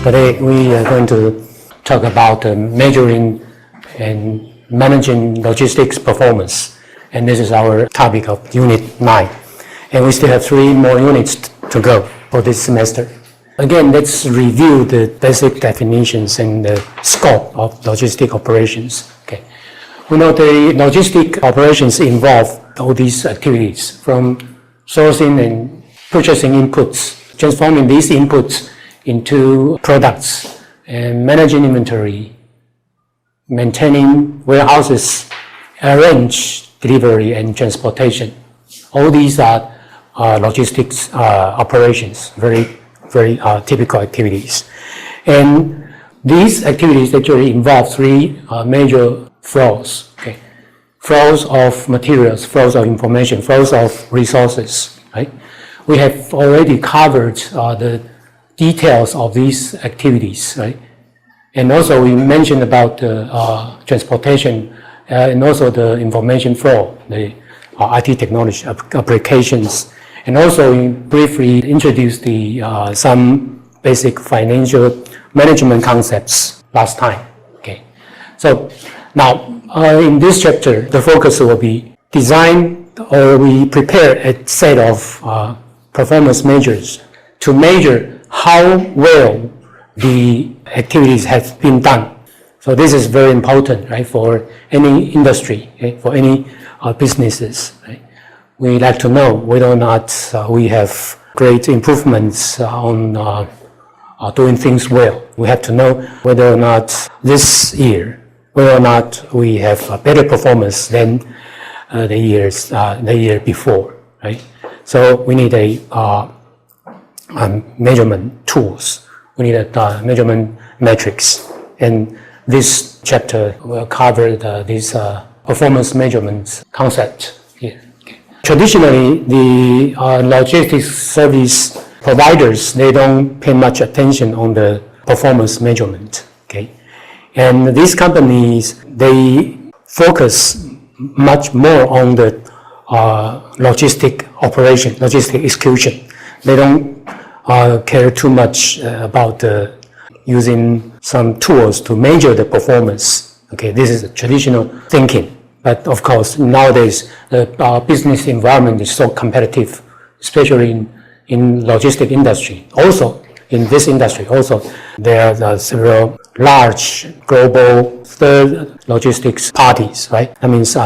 Today we are going to talk about measuring and managing logistics performance. And this is our topic of Unit 9. And we still have 3 more units to go for this semester. Again, let's review the basic definitions and the scope of logistic operations. Okay. We know the logistic operations involve all these activities, from sourcing and purchasing inputs, transforming these inputs into products, and managing inventory, maintaining warehouses, arrange delivery and transportation. All these are logistics operations, very typical activities. And these activities actually involve 3 major flows. Okay? Flows of materials, flows of information, flows of resources. Right? We have already covered the details of these activities, right? And also we mentioned about the transportation and also the information flow, the IT technology applications. And also we briefly introduced the some basic financial management concepts last time. Okay. So now in this chapter, the focus will be design, or we prepare a set of performance measures to measure how well the activities have been done. So this is very important, right, for any industry, okay, for any businesses. Right? We like to know whether or not we have great improvements on doing things well. We have to know whether or not this year, whether or not we have a better performance than the year before, right? So we need a measurement tools. We need a measurement metrics, and this chapter will cover this performance measurement concept here. Okay. Traditionally, the logistics service providers, they don't pay much attention on the performance measurement. Okay, and these companies, they focus much more on the logistic operation, logistic execution. They don't care too much about using some tools to measure the performance. Okay, this is traditional thinking. But of course, nowadays, the business environment is so competitive, especially in logistic industry. Also, in this industry, also, there are several large global third logistics parties, right? That means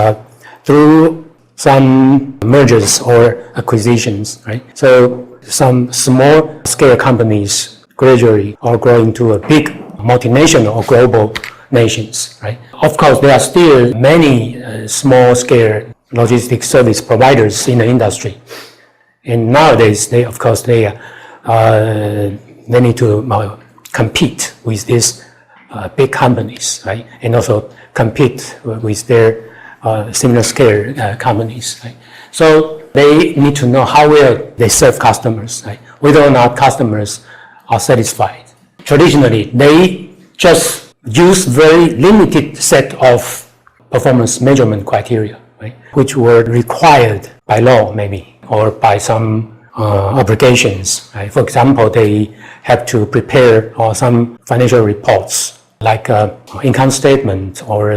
through some mergers or acquisitions, right? So some small scale companies gradually are growing to a big multinational or global nations, right? Of course, there are still many small scale logistics service providers in the industry. And nowadays, they need to compete with these big companies, right? And also compete with their similar scale companies, right? So they need to know how well they serve customers, right? Whether or not customers are satisfied. Traditionally, they just use very limited set of performance measurement criteria, right? Which were required by law, maybe, or by some obligations. Right? For example, they have to prepare some financial reports, like income statement or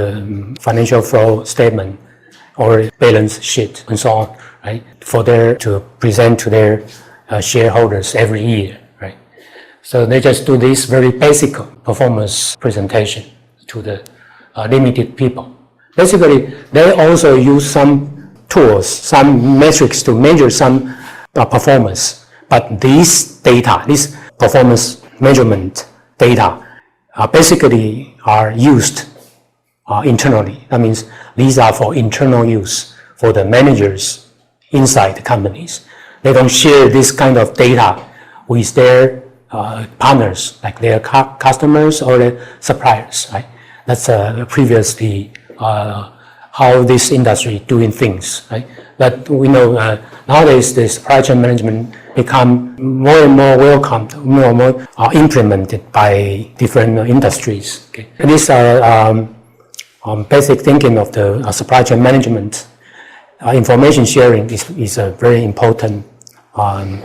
financial flow statement or balance sheet and so on, right? For to present to their shareholders every year, right? So they just do this very basic performance presentation to the limited people. Basically, they also use some tools, some metrics to measure some performance. But these data, this performance measurement data, basically are used internally. That means these are for internal use for the managers inside the companies. They don't share this kind of data with their partners, like their customers or their suppliers. Right? That's previously how this industry doing things. Right? But we know nowadays the supply chain management become more and more welcomed, more and more implemented by different industries. Okay? And these are basic thinking of the supply chain management. Information sharing is a very important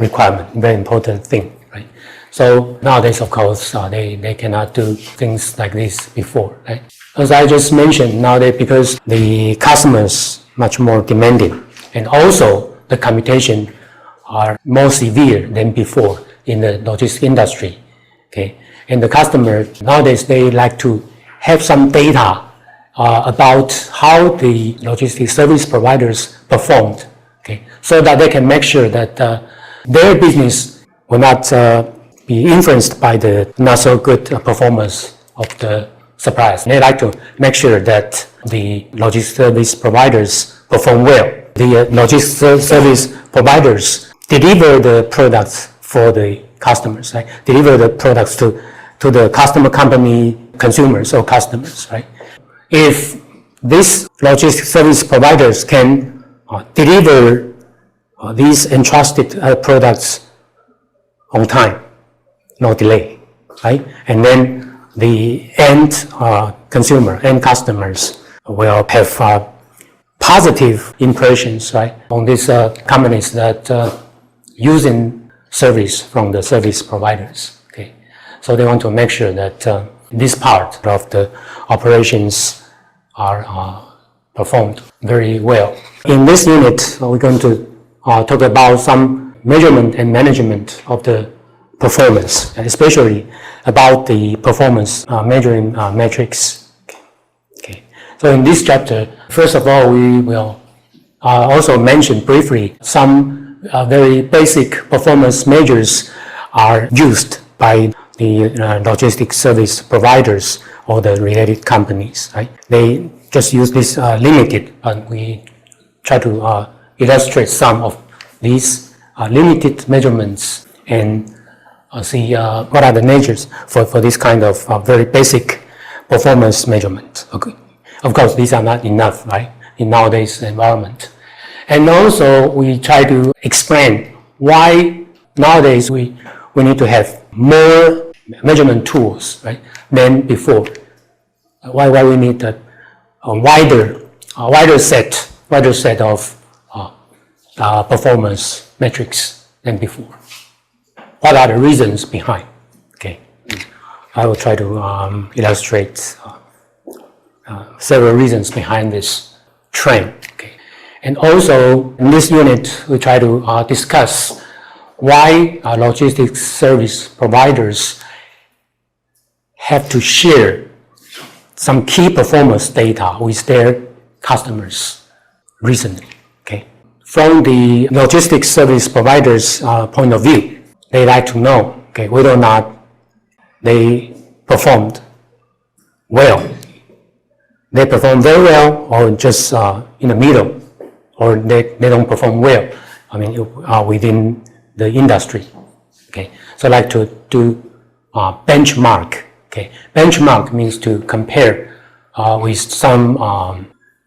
requirement, very important thing. Right? So nowadays, of course, they cannot do things like this before, right? As I just mentioned, nowadays, because the customers much more demanding, and also the computation are more severe than before in the logistics industry, okay? And the customer, nowadays, they like to have some data about how the logistics service providers performed, okay? So that they can make sure that their business will not be influenced by the not so good performance of the suppliers. They like to make sure that the logistics service providers perform well. The logistics service providers deliver the products for the customers, right? Deliver the products to the customer company, consumers or customers, right? If these logistics service providers can deliver these entrusted products on time, no delay, right? And then the end consumer, end customers will have positive impressions, right, on these companies that using service from the service providers. Okay, so they want to make sure that this part of the operations are performed very well. In this unit, we're going to talk about some measurement and management of the performance, especially about the performance measuring metrics. Okay. So in this chapter, first of all, we will also mention briefly some very basic performance measures are used by the logistics service providers or the related companies. Right? They just use this limited, and we try to illustrate some of these limited measurements and see what are the measures for this kind of very basic performance measurement. Okay. Of course, these are not enough, right, in nowadays environment. And also, we try to explain why nowadays we need to have more measurement tools, right, than before. Why we need a wider set of performance metrics than before. What are the reasons behind? Okay, I will try to illustrate several reasons behind this trend. Okay, and also in this unit we try to discuss why logistics service providers have to share some key performance data with their customers recently. Okay, from the logistics service providers' point of view, they like to know, okay, whether or not they performed well. They perform very well, or just in the middle, or they don't perform well. I mean, within the industry. Okay, so I like to do benchmark. Okay, benchmark means to compare with some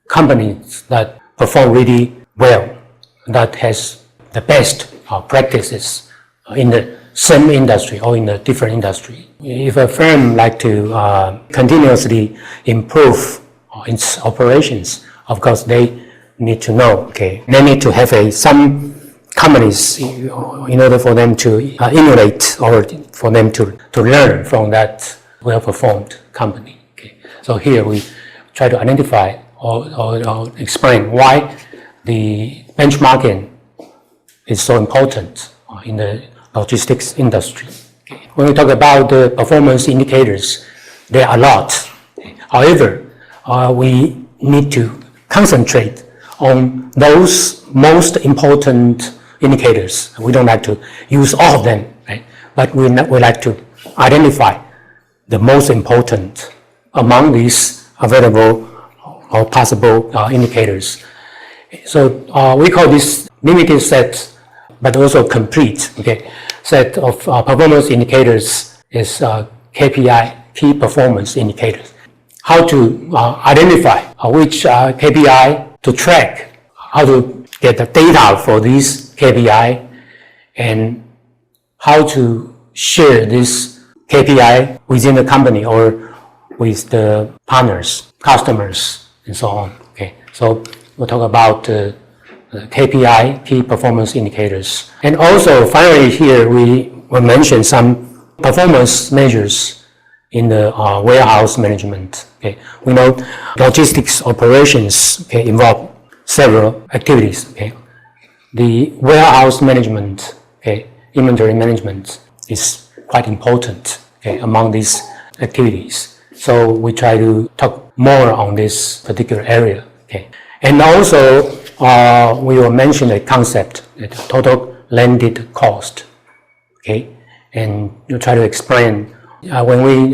companies that perform really well, that has the best practices in the same industry or in a different industry. If a firm like to continuously improve its operations, of course they need to know, okay, they need to have some companies in order for them to emulate or for them to learn from that well-performed company. Okay. So here we try to identify or explain why the benchmarking is so important in the logistics industry. Okay. When we talk about the performance indicators, there are a lot. However, we need to concentrate on those most important indicators. We don't like to use all of them, right? But we like to identify the most important among these available or possible indicators. So we call this limited set, but also complete, okay, set of performance indicators is KPI, key performance indicators. How to identify which KPI to track, how to get the data for these KPI, and how to share this KPI within the company or with the partners, customers, and so on. Okay, so we'll talk about the KPI, key performance indicators. And also, finally, here we will mention some performance measures in the warehouse management. Okay, we know logistics operations involve several activities. Okay, the warehouse management, inventory management is quite important among these activities. So we try to talk more on this particular area. And also we will mention a concept, the total landed cost. And you try to explain when we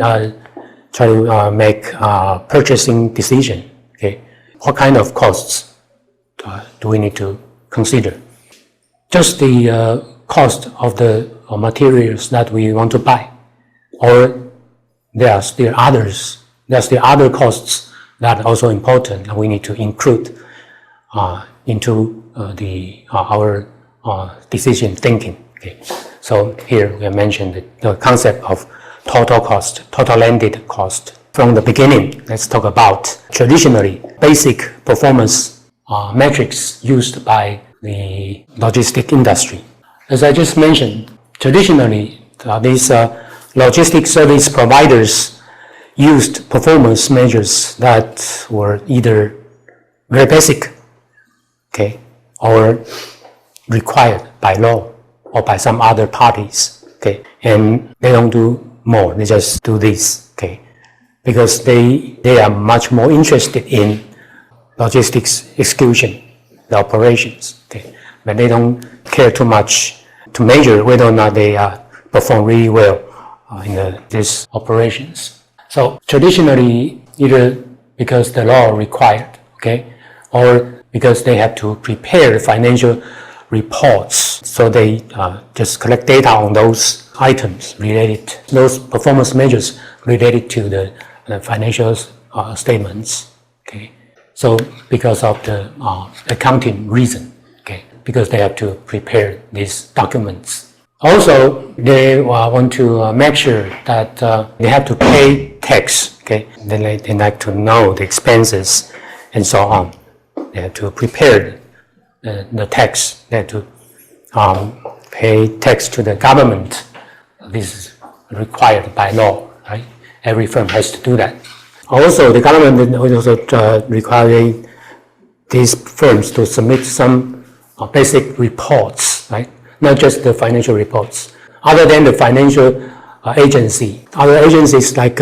try to make purchasing decision. What kind of costs do we need to consider? Just the cost of the materials that we want to buy, or there are still others. There are still other costs that are also important and we need to include into our decision thinking. So here we have mentioned the concept of total cost, total landed cost. From the beginning, let's talk about traditionally basic performance metrics used by the logistic industry. As I just mentioned, traditionally these logistic service providers used performance measures that were either very basic, or required by law or by some other parties, and they don't do more, they just do this, because they are much more interested in logistics execution, the operations, but they don't care too much to measure whether or not they perform really well in these operations. So traditionally, either because the law required, or because they have to prepare financial reports, so they just collect data on those items related, those performance measures related to the financial statements. So because of the accounting reason, because they have to prepare these documents. Also, they want to make sure that they have to pay tax. They like to know the expenses and so on. They have to prepare the tax. They have to pay tax to the government. This is required by law, right? Every firm has to do that. Also, the government will also require these firms to submit some basic reports, right? Not just the financial reports. Other than the financial agency, other agencies like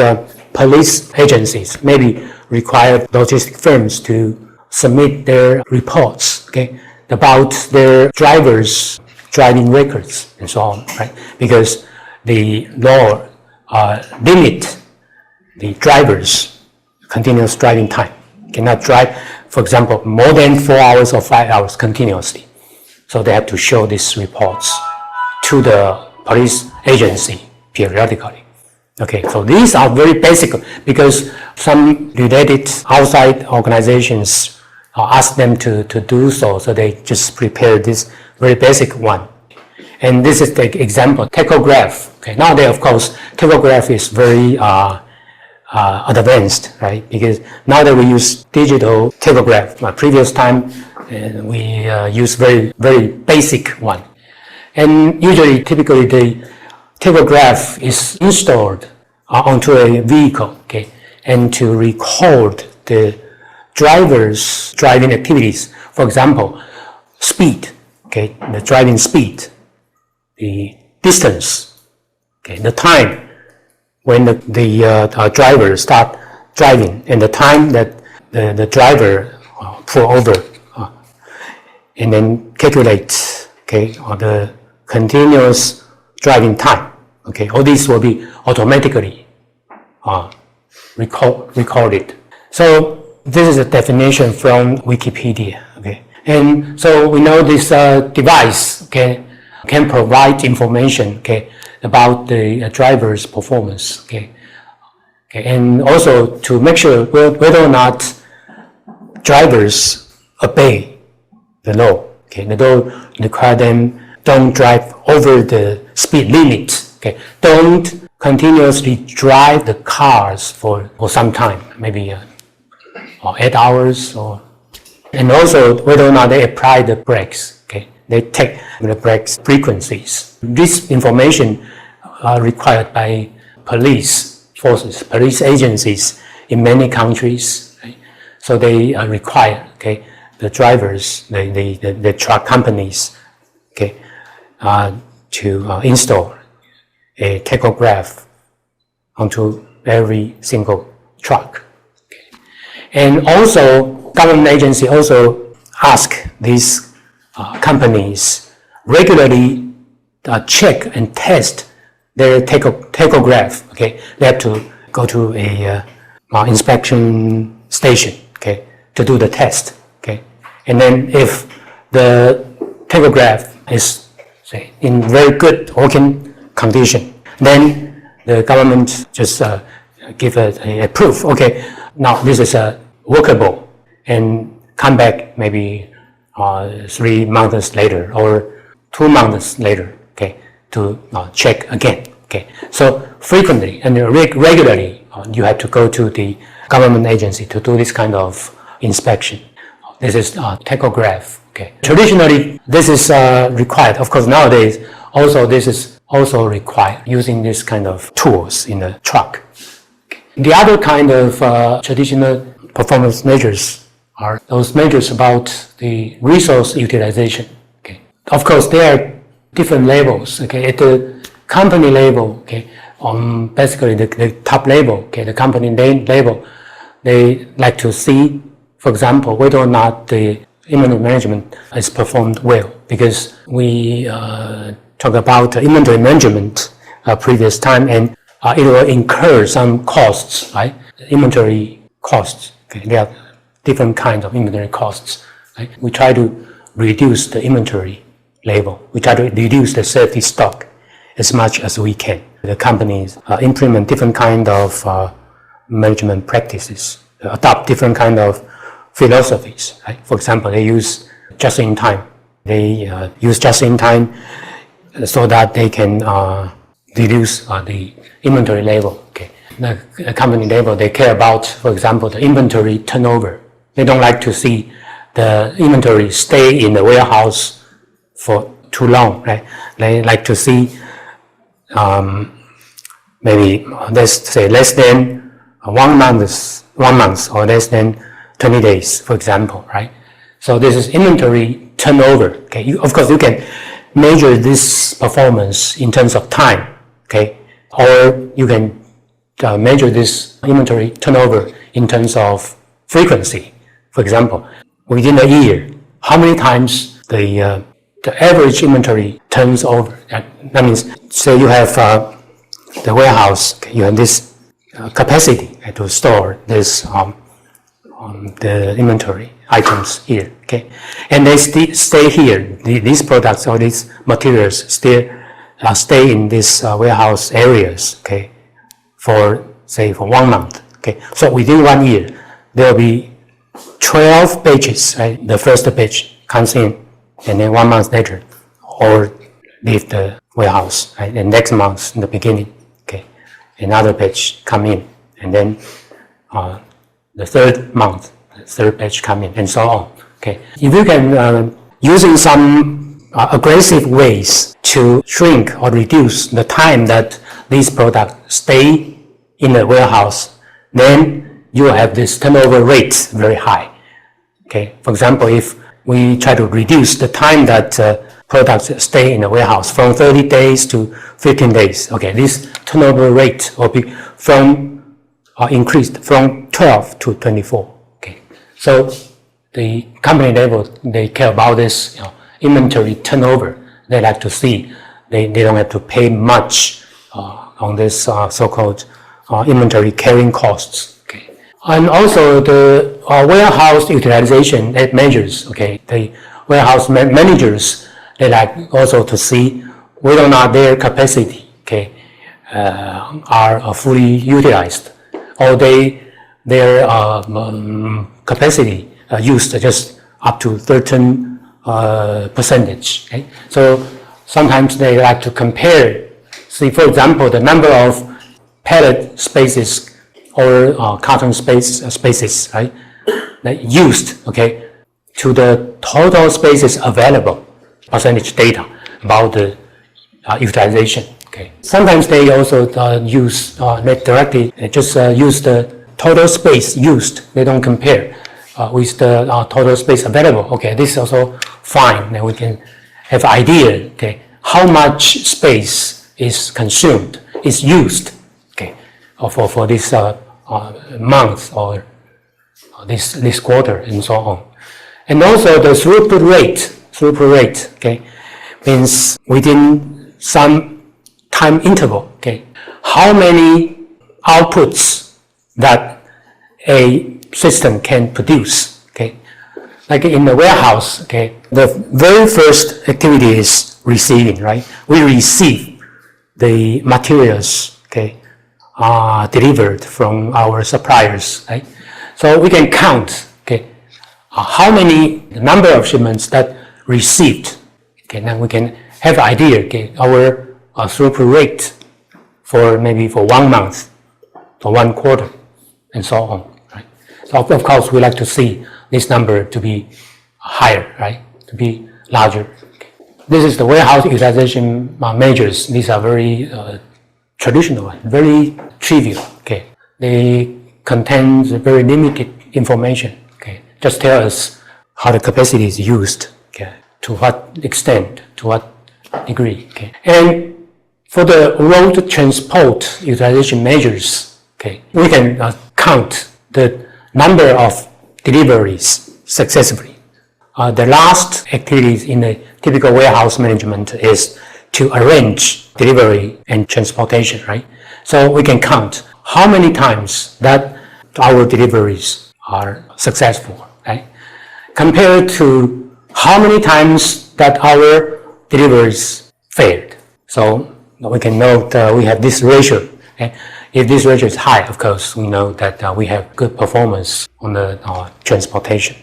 police agencies maybe require logistic firms to submit their reports, about their drivers' driving records and so on, right? Because the law limit the drivers' continuous driving time. Cannot drive, for example, more than 4 hours or 5 hours continuously. So they have to show these reports to the police agency periodically. So these are very basic because some related outside organizations ask them to do so they just prepare this very basic one. And this is the example, tachograph. Nowadays, of course, tachograph is very advanced, right? Because now that we use digital tachograph, previous time we use very, very basic one. And usually, typically, the tachograph is installed onto a vehicle, and to record the driver's driving activities. For example, speed, the driving speed, the distance, the time when the driver start driving, and the time that the driver pull over, and then calculate, the continuous driving time. All these will be automatically recorded. So this is a definition from Wikipedia. And so we know this device can provide information about the driver's performance. And also to make sure whether or not drivers obey the law. The law require them don't drive over the speed limit. Don't continuously drive the cars for some time, maybe 8 hours, and also whether or not they apply the brakes. They take the brakes frequencies. This information required by police forces, police agencies in many countries. Right? So they require, okay, the drivers, the truck companies, okay, to install a tachograph onto every single truck. Okay. And also, government agency also ask these companies regularly check and test their tachograph. Okay, they have to go to a inspection station. Okay, to do the test. Okay, and then if the tachograph is, say, in very good working condition, then the government just give a proof. Okay, now this is workable, and come back maybe 3 months later or 2 months later. Okay, to check again. Okay, so frequently and regularly you have to go to the government agency to do this kind of inspection. This is tachograph. Okay, traditionally this is required. Of course, nowadays also this is also required using this kind of tools in the truck. Okay. The other kind of traditional performance measures are those measures about the resource utilization. Okay. Of course, there are different levels. Okay, at the company level, okay, basically the top level, okay, the company level, they like to see, for example, whether or not the inventory management is performed well. Because we talked about inventory management previous time, and it will incur some costs, right? Inventory costs. Okay, there are different kinds of inventory costs. Right? We try to reduce the inventory level. We try to reduce the safety stock as much as we can. The companies implement different kind of management practices, adopt different kind of philosophies. Right? For example, they use just-in-time. They use just-in-time so that they can reduce the inventory level. Okay. The company level, they care about, for example, the inventory turnover. They don't like to see the inventory stay in the warehouse for too long, right? They like to see maybe, let's say, less than 1 month or less than 20 days, for example, right? So this is inventory turnover. Okay, of course, you can measure this performance in terms of time, okay, or you can measure this inventory turnover in terms of frequency. For example, within a year, how many times the average inventory turns over? That means, say you have the warehouse, okay, you have this capacity to store this the inventory items here, okay, and they stay here. These products or these materials still stay in these warehouse areas, okay, for 1 month, okay. So within 1 year, there will be 12 batches. Right? The first batch comes in, and then 1 month later, or leave the warehouse. Right? And next month, in the beginning, okay, another batch come in, and then the third month, the third batch come in, and so on. Okay, if you can using some aggressive ways to shrink or reduce the time that these products stay in the warehouse, then you will have this turnover rate very high. Okay, for example, if we try to reduce the time that products stay in the warehouse from 30 days to 15 days, okay, this turnover rate will be increased from 12 to 24. Okay, so the company level, they care about this inventory turnover. They like to see they don't have to pay much on this so-called inventory carrying costs. Okay, and also the warehouse utilization measures. Okay, the warehouse managers, they like also to see whether or not their capacity, okay, are fully utilized, or their capacity used just up to certain percentage. Okay? So sometimes they like to compare, see, for example, the number of pallet spaces or carton spaces, right, that used, okay, to the total spaces available, percentage data about the utilization. Okay? Okay. Sometimes they also use not directly, just use the total space used. They don't compare with the total space available. Okay, this is also fine. Then we can have idea. Okay, how much space is consumed, is used. Okay, for this month or this quarter and so on. And also the throughput rate, okay, means within some time interval, okay, how many outputs that a system can produce, okay. Like in the warehouse, okay, the very first activity is receiving, right? We receive the materials, okay, delivered from our suppliers, right? So we can count, okay, how many, the number of shipments that received, okay, then we can have an idea, okay, our throughput rate for maybe for 1 month, for 1 quarter, and so on, right? So of course we like to see this number to be higher, right? To be larger. Okay. This is the warehouse utilization measures. These are very traditional, very trivial, okay. They contain very limited information, okay. Just tell us how the capacity is used, okay, to what extent, to what degree, okay. And for the road transport utilization measures, okay, we can count the number of deliveries successfully. The last activities in the typical warehouse management is to arrange delivery and transportation, right? So we can count how many times that our deliveries are successful, right? Compared to how many times that our deliveries failed. So we can note we have this ratio. Okay? If this ratio is high, of course, we know that we have good performance on the transportation.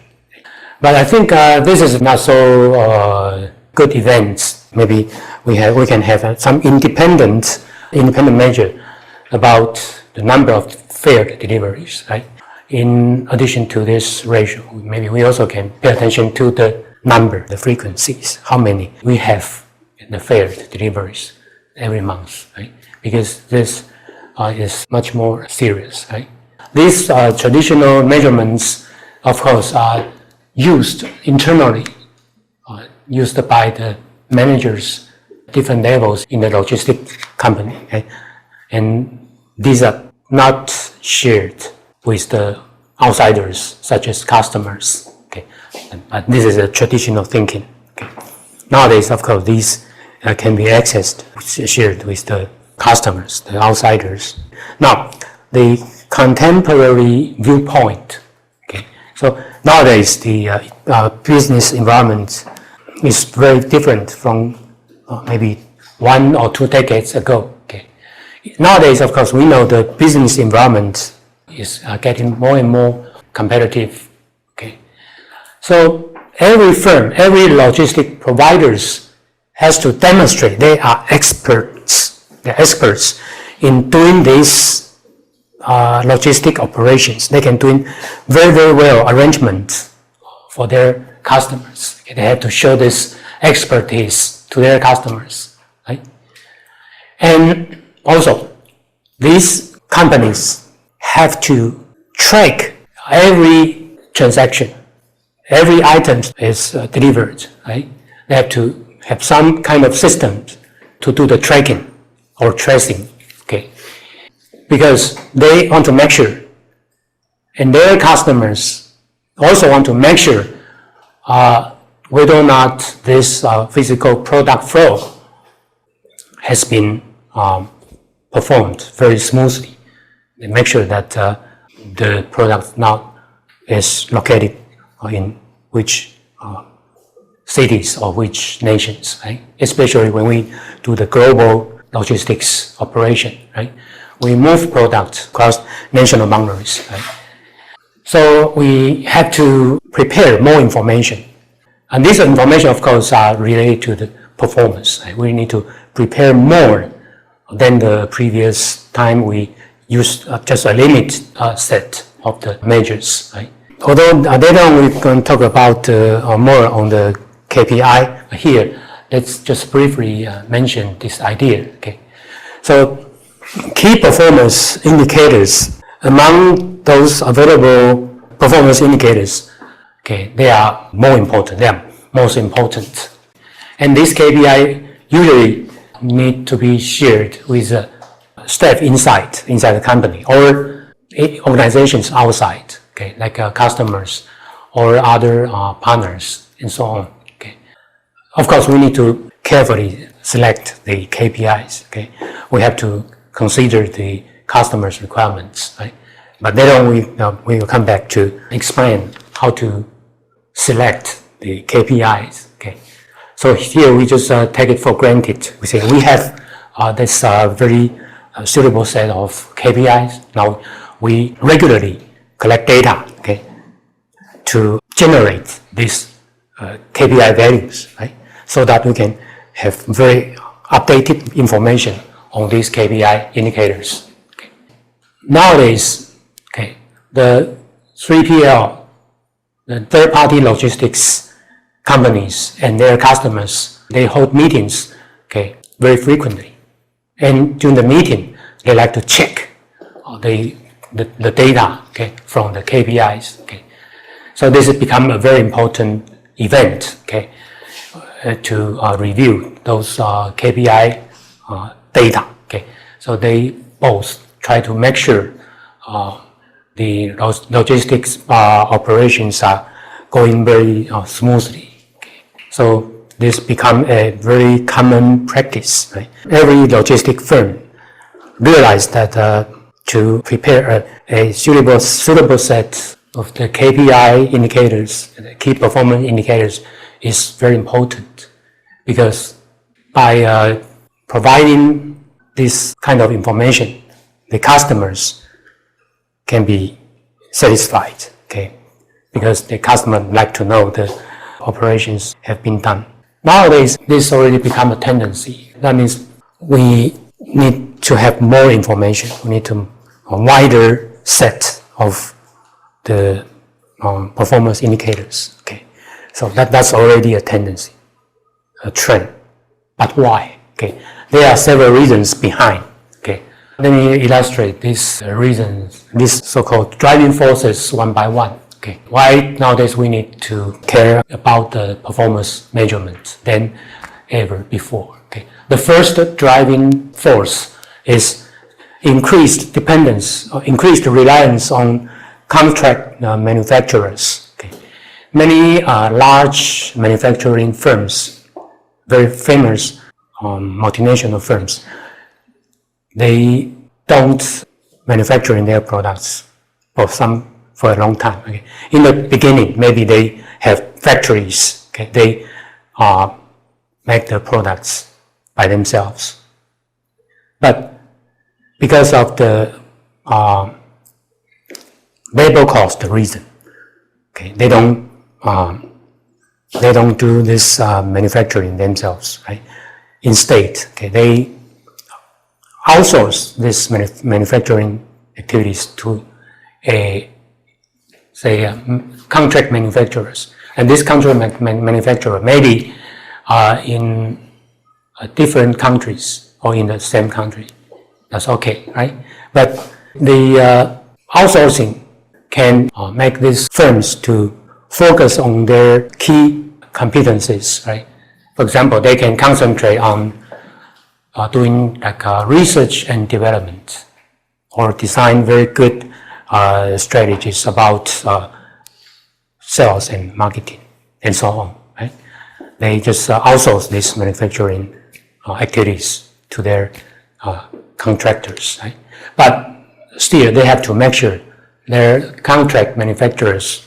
But I think this is not so good events. Maybe we can have some independent measure about the number of failed deliveries, right? In addition to this ratio, maybe we also can pay attention to the number, the frequencies, how many we have in the failed deliveries every month, right? Because this is much more serious, right? These traditional measurements, of course, are used internally, used by the managers, different levels in the logistic company, okay? And these are not shared with the outsiders, such as customers, okay? But this is a traditional thinking, okay? Nowadays, of course, these can be accessed, shared with the customers, the outsiders. Now, the contemporary viewpoint, okay? So nowadays, the business environment is very different from maybe 1 or 2 decades ago, okay? Nowadays, of course, we know the business environment is getting more and more competitive, okay? So every firm, every logistic providers has to demonstrate they are experts. They're experts in doing these logistic operations. They can do very, very well arrangements for their customers. They have to show this expertise to their customers, right? And also, these companies have to track every transaction, every item is delivered, right? They have to have some kind of system to do the tracking or tracing, okay? Because they want to make sure, and their customers also want to make sure whether or not this physical product flow has been performed very smoothly. They make sure that the product now is located in which cities or which nations, right? Especially when we do the global logistics operation, right? We move products across national boundaries, right? So we have to prepare more information. And this information, of course, are related to the performance. Right? We need to prepare more than the previous time we used just a limited set of the measures, right? Although later on we're going to talk about more on the KPI here, let's just briefly mention this idea. Okay, So key performance indicators, among those available performance indicators, okay, they are more important, they are most important. And this KPI usually need to be shared with staff inside the company or organizations outside, okay, like customers or other partners and so on. Okay. Of course, we need to carefully select the KPIs. Okay, we have to consider the customer's requirements, right? But later on, we will come back to explain how to select the KPIs. Okay, so here we just take it for granted. We say we have this very suitable set of KPIs. Now we regularly collect data, okay, to generate these KPI values, right? So that we can have very updated information on these KPI indicators. Okay. Nowadays, okay, the 3PL, the third-party logistics companies and their customers, they hold meetings, okay, very frequently. And during the meeting, they like to check the data, okay, from the KPIs. Okay. So this has become a very important event, okay, to review those KPI data. Okay. So they both try to make sure the logistics operations are going very smoothly. Okay. So this become a very common practice. Right? Every logistic firm realized that to prepare a suitable set of the KPI indicators, the key performance indicators, is very important, because by providing this kind of information, the customers can be satisfied, okay, because the customer like to know the operations have been done. Nowadays, this already become a tendency. That means we need to have more information. We need a wider set of the performance indicators. Okay, so that's already a tendency, a trend. But why? Okay, there are several reasons behind. Okay, let me illustrate these reasons, these so-called driving forces one by one. Okay, why nowadays we need to care about the performance measurement than ever before. Okay, the first driving force is increased dependence or increased reliance on contract manufacturers. Okay. Many large manufacturing firms, very famous multinational firms, they don't manufacture their products for a long time. Okay. In the beginning, maybe they have factories. Okay. They make the products by themselves, but because of the labor cost reason, okay, they don't do this manufacturing themselves, right? Instead, okay, they outsource this manufacturing activities to contract manufacturers, and this contract manufacturer maybe in different countries or in the same country. That's okay, right? But the outsourcing can make these firms to focus on their key competencies, right? For example, they can concentrate on doing like research and development, or design very good strategies about sales and marketing and so on, right? They just outsource these manufacturing activities to their contractors, right? But still, they have to make sure their contract manufacturers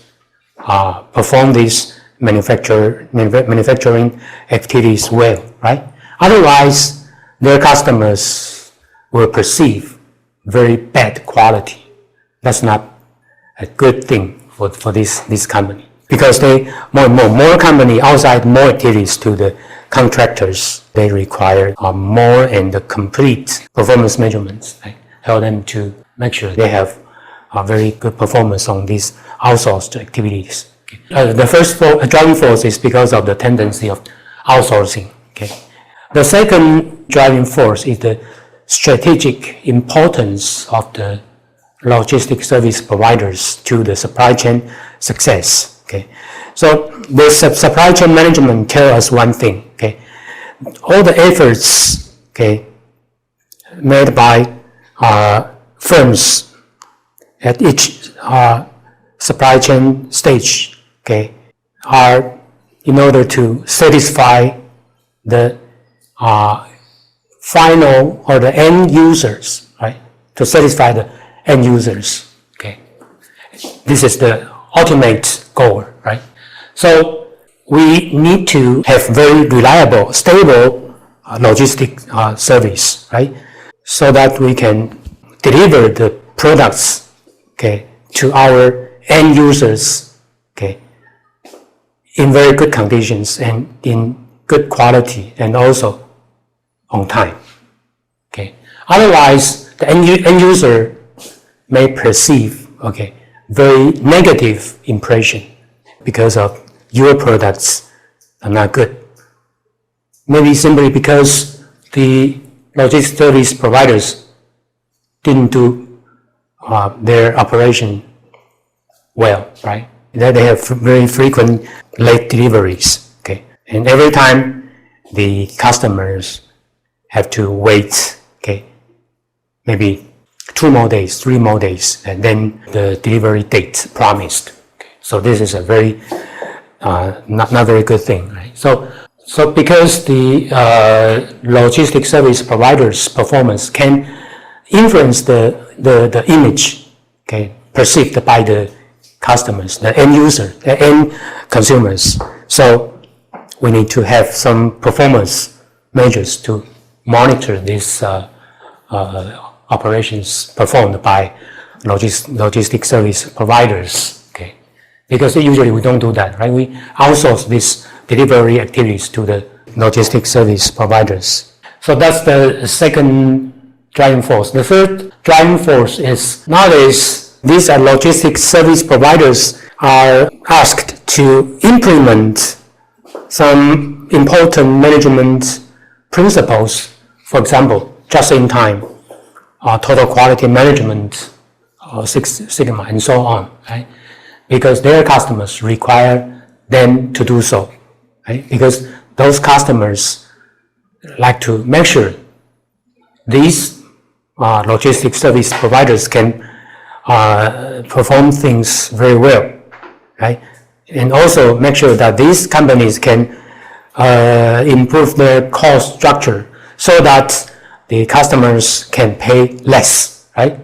perform these manufacturing activities well, right? Otherwise, their customers will perceive very bad quality. That's not a good thing for this company, because more company outside more activities to the contractors. They require more and complete performance measurements, right? Help them to make sure they have a very good performance on these outsourced activities. Okay. The first driving force is because of the tendency of outsourcing. Okay. The second driving force is the strategic importance of the logistic service providers to the supply chain success. Okay, so the supply chain management tells us one thing. Okay, all the efforts, okay, made by firms at each supply chain stage, okay, are in order to satisfy the final or the end users, right? To satisfy the end users, okay. This is the ultimate goal, right? So we need to have very reliable, stable logistic service, right? So that we can deliver the products, okay, to our end users, okay, in very good conditions and in good quality and also on time, okay. Otherwise, the end user may perceive, okay, very negative impression because of your products are not good. Maybe simply because the logistics service providers didn't do their operation well, right? That they have very frequent late deliveries, okay? And every time the customers have to wait, okay, maybe 2 more days, 3 more days, and then the delivery date promised. Okay. So this is a very not very good thing, right? So because the logistic service providers' performance can influence the image, okay, perceived by the customers, the end user, the end consumers. So we need to have some performance measures to monitor these operations performed by logistic service providers, okay? Because usually we don't do that, right? We outsource these delivery activities to the logistic service providers. So that's the second driving force. The third driving force is nowadays these logistic service providers are asked to implement some important management principles. For example, just in time, total quality management, Six Sigma, and so on, right? Because their customers require them to do so, right? Because those customers like to make sure these logistic service providers can perform things very well, right? And also make sure that these companies can improve their cost structure so that the customers can pay less, right?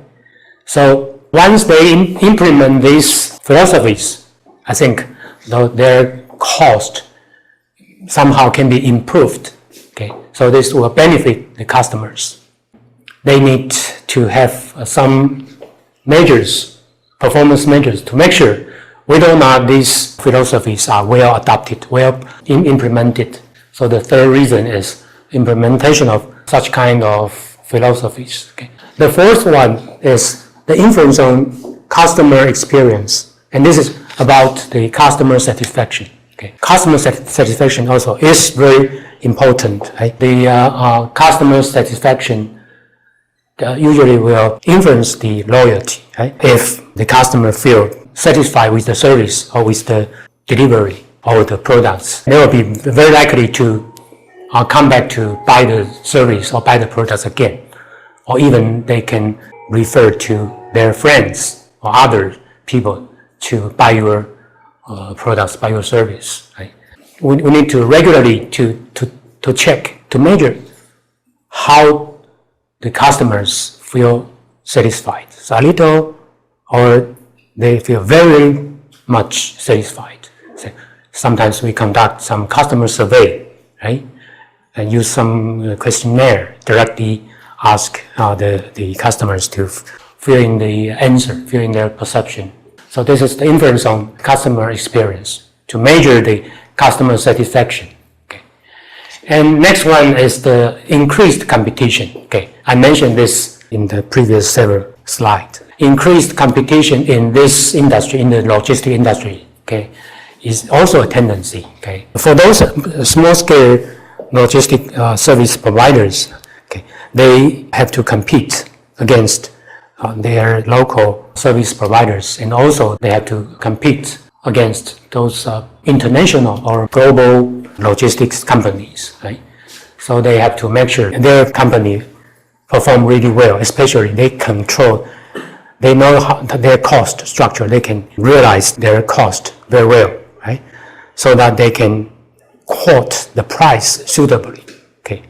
So once they implement these philosophies, I think their cost somehow can be improved, okay? So this will benefit the customers. They need to have some measures, performance measures, to make sure whether or not these philosophies are well adopted, well implemented. So the third reason is implementation of such kind of philosophies. Okay. The fourth one is the influence on customer experience, and this is about the customer satisfaction. Okay. Customer satisfaction also is very important. Right? The customer satisfaction usually will influence the loyalty. Right? If the customer feel satisfied with the service or with the delivery or the products, they will be very likely to come back to buy the service or buy the products again, or even they can refer to their friends or other people to buy your products, buy your service. Right? We need to regularly to check, to measure how the customers feel satisfied. So a little, or they feel very much satisfied. So sometimes we conduct some customer survey, right? And use some questionnaire, directly ask the customers to fill in the answer, fill in their perception. So this is the influence on customer experience to measure the customer satisfaction. Okay. And next one is the increased competition. Okay. I mentioned this in the previous several slides. Increased competition in this industry, in the logistic industry, okay, is also a tendency. Okay. For those small-scale logistic service providers, okay, they have to compete against their local service providers, and also they have to compete against those international or global logistics companies, right? So they have to make sure their company perform really well, especially they know their cost structure, they can realize their cost very well, right? So that they can quote the price suitably, okay?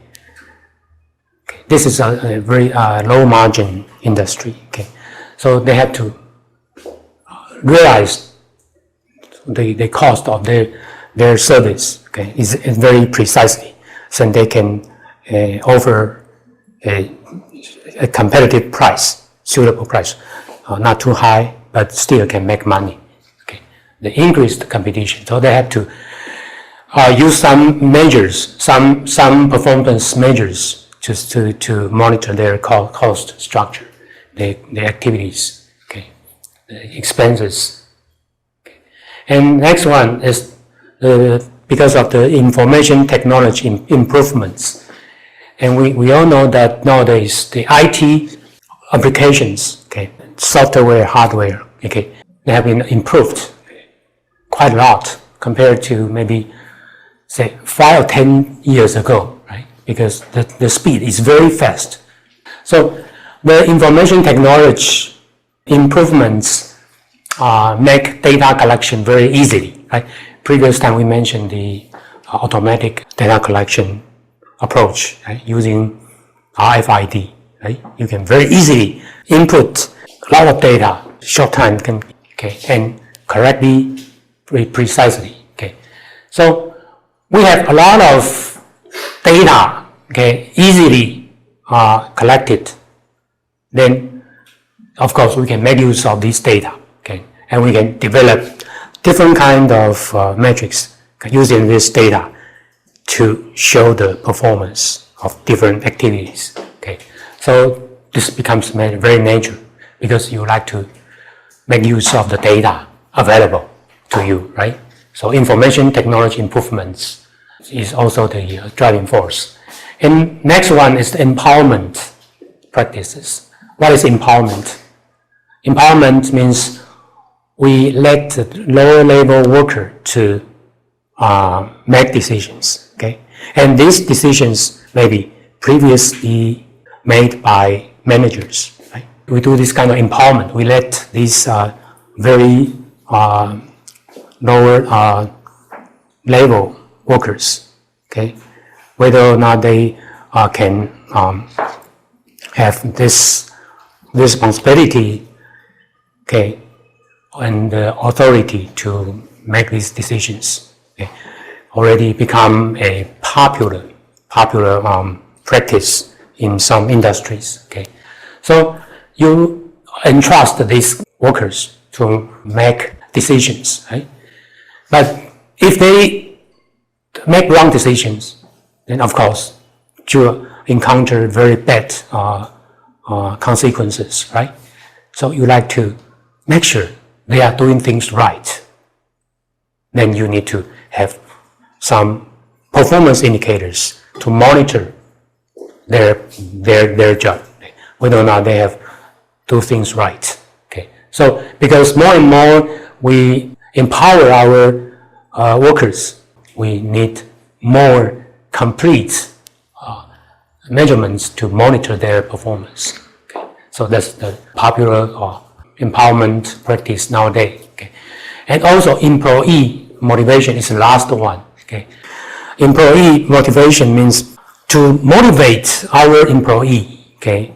This is a very low margin industry, okay? So they have to realize the cost of their service, okay, is very precisely, so they can offer a competitive price, suitable price, not too high, but still can make money. Okay, the increased competition, so they have to use some measures, some performance measures, just to monitor their cost structure, the activities, okay, the expenses. Okay. And next one is because of the information technology improvements. And we all know that nowadays the IT applications, okay, software, hardware, okay, they have been improved quite a lot compared to maybe, say, 5 or 10 years ago, right? Because the speed is very fast. So the information technology improvements make data collection very easily, right? Previous time we mentioned the automatic data collection approach, right? Using RFID, right? You can very easily input a lot of data, short time, okay, and correctly, precisely, okay. So we have a lot of data, okay, easily collected. Then, of course, we can make use of this data, okay, and we can develop different kind of metrics using this data to show the performance of different activities. Okay, so this becomes very natural because you like to make use of the data available to you, right? So information technology improvements is also the driving force. And next one is the empowerment practices. What is empowerment? Empowerment means we let the lower level worker to make decisions, okay? And these decisions may be previously made by managers, right? We do this kind of empowerment. We let these very lower level workers, okay, whether or not they can have this responsibility, okay, and the authority to make these decisions, okay, already become a popular practice in some industries. Okay, so you entrust these workers to make decisions, right? But if they make wrong decisions, then of course you encounter very bad consequences, right? So you like to make sure they are doing things right. Then you need to have some performance indicators to monitor their job, whether or not they have do things right. Okay, so because more and more we empower our workers, we need more complete measurements to monitor their performance. Okay, so that's the popular empowerment practice nowadays. Okay, and also employee motivation is the last one. Okay, employee motivation means to motivate our employee, okay,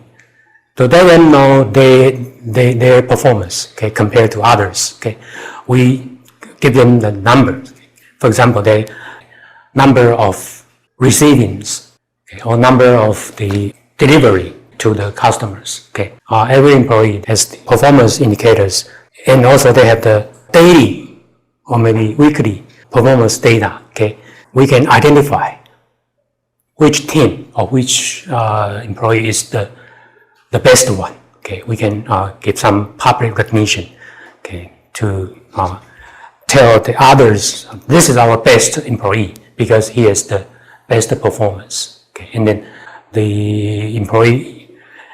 to let them know their performance, okay, compared to others. Okay, we give them the numbers. For example, the number of receivings, okay, or number of the delivery to the customers. Okay, every employee has the performance indicators, and also they have the daily or maybe weekly performance data. Okay, we can identify which team or which employee is the best one. Okay, we can give some public recognition. Okay, to tell the others this is our best employee because he has the best performance. Okay, and then the employee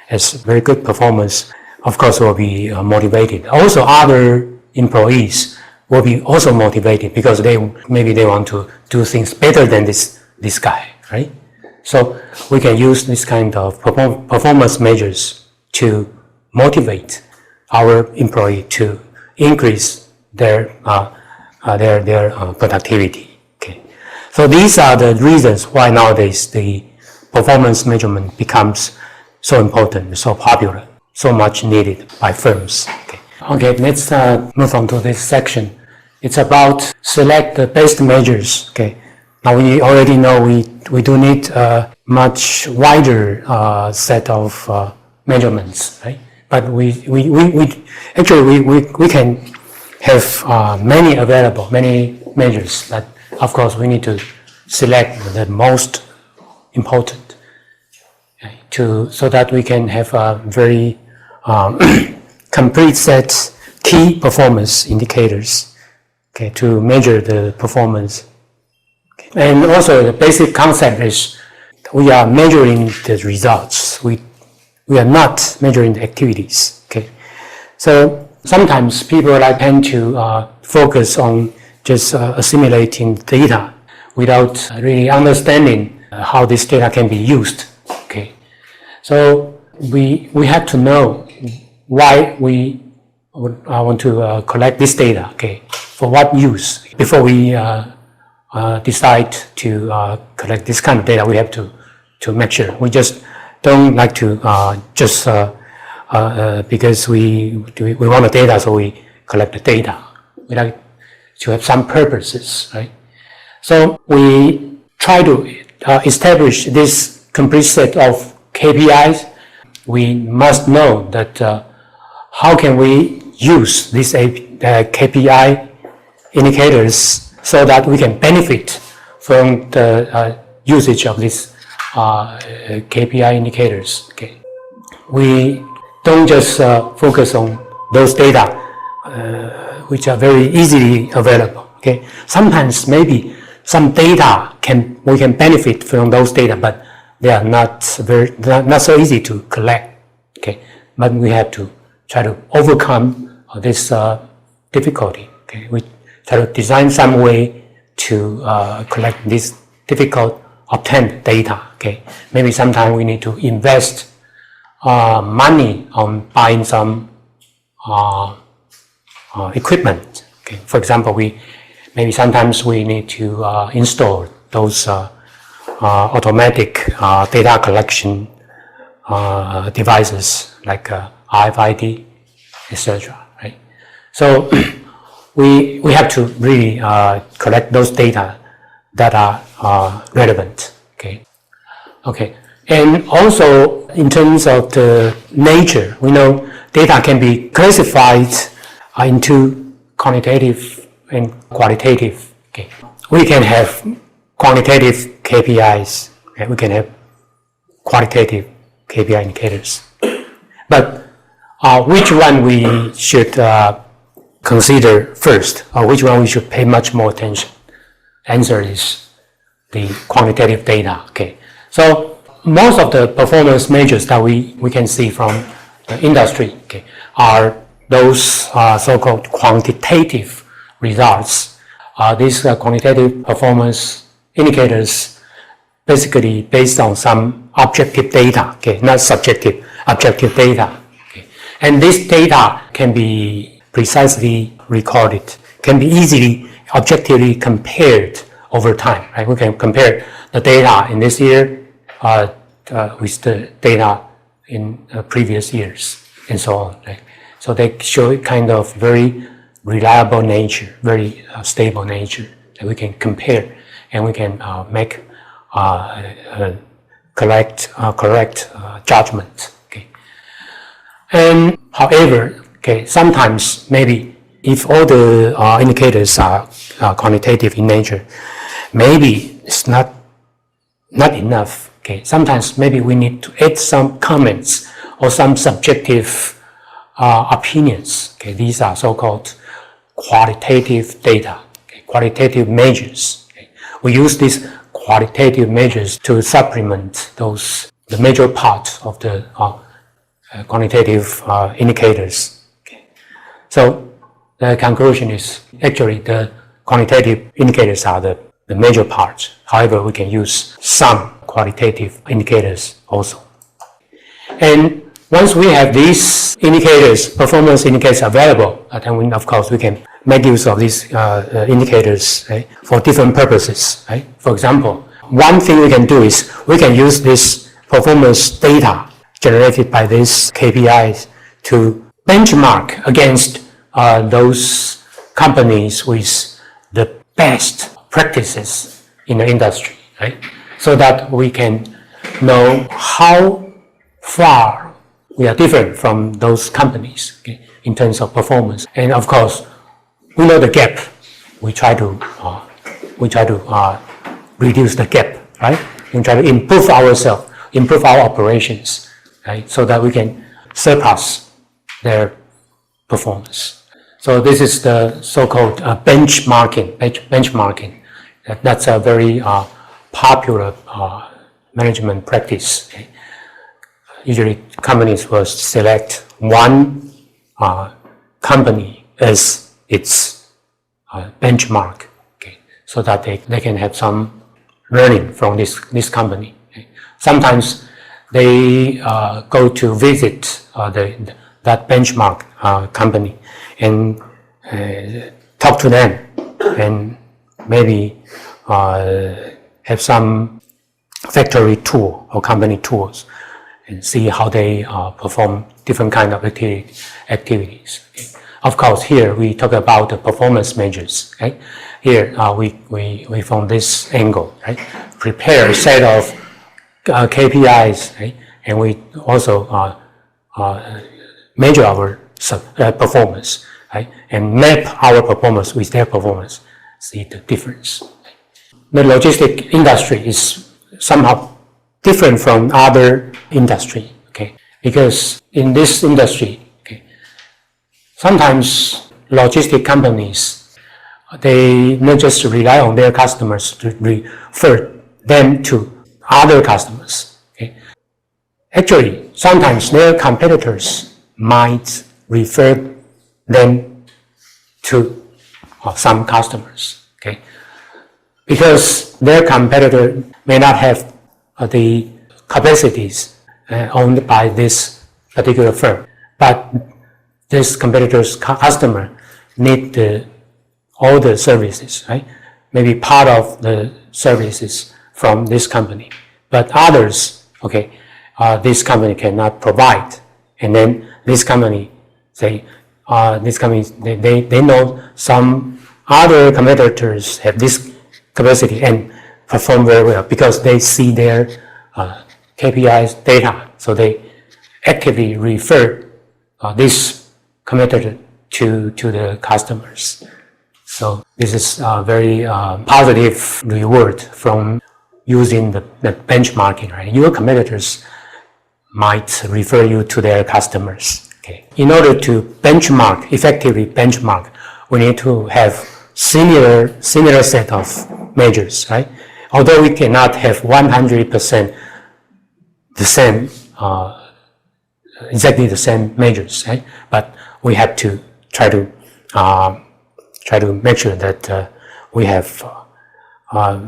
has very good performance, of course will be motivated. Also other employees will be also motivated because maybe they want to do things better than this guy, right? So we can use this kind of performance measures to motivate our employee to increase their productivity. Okay, so these are the reasons why nowadays the performance measurement becomes so important, so popular, so much needed by firms. Okay, let's move on to this section. It's about select the best measures. Okay, now we already know we do need a much wider set of measurements, right? But we can have many measures, but of course we need to select the most important, okay, so that we can have a very complete set key performance indicators, okay, to measure the performance. Okay. And also the basic concept is we are measuring the results. We are not measuring the activities. Okay, so sometimes people tend to focus on just assimilating data without really understanding how this data can be used. Okay, so we have to know why we want to collect this data. Okay, for what use? Before we decide to collect this kind of data, we have to make sure. We just don't like to because we want the data, so we collect the data. We like to have some purposes, right? So we try to establish this complete set of KPIs. We must know that how can we use these KPI indicators so that we can benefit from the usage of these KPI indicators. Okay, we don't just focus on those data which are very easily available. Okay, sometimes maybe some data we can benefit from those data, but they are not so easy to collect. Okay, but we have to try to overcome this difficulty. Okay, we try to design some way to collect this difficult obtained data. Okay, maybe sometimes we need to invest money on buying some equipment. Okay, for example, sometimes we need to install those automatic data collection devices like RFID, etc. Right? So we have to really collect those data that are relevant. Okay. And also in terms of the nature, we know data can be classified into quantitative and qualitative. Okay. We can have quantitative KPIs. Okay. We can have qualitative KPI indicators. But which one we should consider first, or which one we should pay much more attention? Answer is the quantitative data. Okay. So most of the performance measures that we can see from the industry, okay, are those so-called quantitative results. These quantitative performance indicators basically based on some objective data, okay, not subjective, objective data. Okay. And this data can be precisely recorded, can be easily, objectively compared over time. Right? We can compare the data in this year with the data in previous years and so on. Right? So they show kind of very reliable nature, very stable nature that we can compare, and we can make correct judgment. Okay. And however, okay, sometimes maybe if all the indicators are quantitative in nature, maybe it's not enough. Okay, sometimes maybe we need to add some comments or some subjective opinions. Okay, these are so-called qualitative data, okay, qualitative measures. Okay. We use these qualitative measures to supplement those the major part of the quantitative indicators. Okay. So the conclusion is actually the quantitative indicators are the major part. However, we can use some qualitative indicators also. And once we have these indicators, performance indicators available, then of course we can make use of these indicators, right, for different purposes. Right? For example, one thing we can do is we can use this performance data generated by these KPIs to benchmark against those companies with the best practices in the industry, right? So that we can know how far we are different from those companies, okay, in terms of performance. And of course, we know the gap. We try to reduce the gap, right? We try to improve ourselves, improve our operations, right? So that we can surpass their performance. So this is the so-called benchmarking. Benchmarking. That's a very popular management practice. Okay? Usually, companies will select one company as its benchmark, okay, so that they can have some learning from this company. Okay. Sometimes they go to visit that benchmark company and talk to them and maybe have some factory tour or company tours and see how they perform different kind of activities. Okay. Of course, here we talk about the performance measures. Right? Here we from this angle, right, prepare a set of KPIs, right, and we also measure our performance, right, and map our performance with their performance. See the difference. The logistic industry is somehow different from other industry, okay? Because in this industry, okay, sometimes logistic companies, they not just rely on their customers to refer them to other customers, okay? Actually, sometimes their competitors might refer them to some customers, okay? Because their competitor may not have the capacities owned by this particular firm, but this competitor's customer need all the services, right? Maybe part of the services from this company, but others, okay, this company cannot provide, and then this company say, they know some other competitors have this capacity and perform very well because they see their KPIs data, so they actively refer this competitor to the customers. So this is a very positive reward from using the benchmarking, right? Your competitors might refer you to their customers. Okay. In order to effectively benchmark, we need to have similar set of measures, right? Although we cannot have 100% the same, exactly the same measures, right? But we have to try to make sure that we have a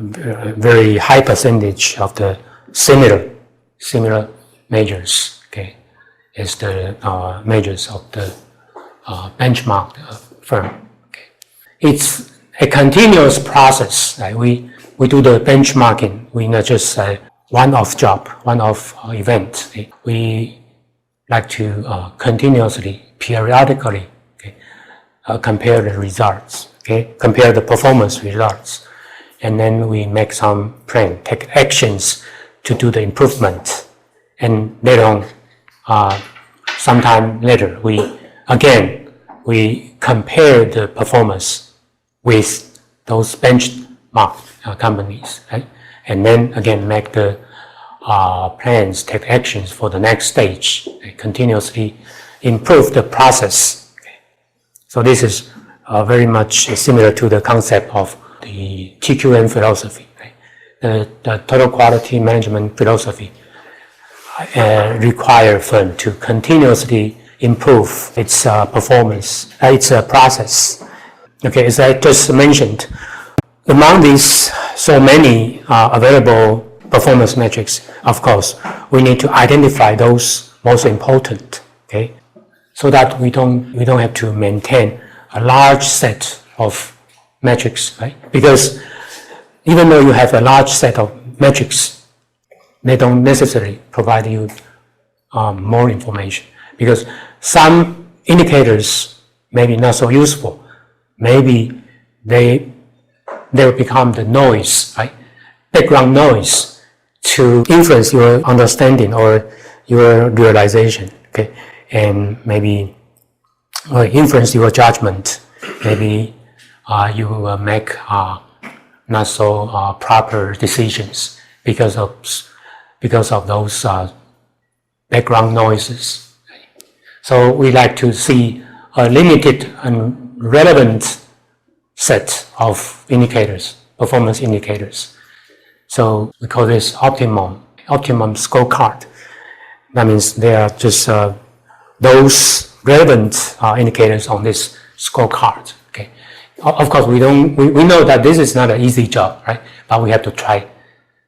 very high percentage of the similar measures, okay, as the measures of the benchmark firm. Okay. It's a continuous process. Right? We do the benchmarking. We not just one-off job, one-off event. Okay? We like to continuously, periodically, okay, compare the results, okay, compare the performance results, and then we make some plan, take actions to do the improvement, and later on, sometime later, we compare the performance with those benchmark companies, right? And then again make the plans, take actions for the next stage, okay? Continuously improve the process. Okay? So this is very much similar to the concept of the TQM philosophy, right? The total quality management philosophy require firm to continuously improve its performance, its process. Okay, as I just mentioned, among these so many available performance metrics, of course, we need to identify those most important, okay, so that we don't have to maintain a large set of metrics, right? Because even though you have a large set of metrics, they don't necessarily provide you more information, because some indicators may be not so useful. Maybe they will become the noise, right? Background noise to influence your understanding or your realization, okay? And maybe influence your judgment. Maybe you will make not so proper decisions because of those background noises. So we like to see a limited and relevant set of indicators, performance indicators. So we call this optimum scorecard. That means there are just those relevant indicators on this scorecard. Okay. Of course, we know that this is not an easy job, right? But we have to try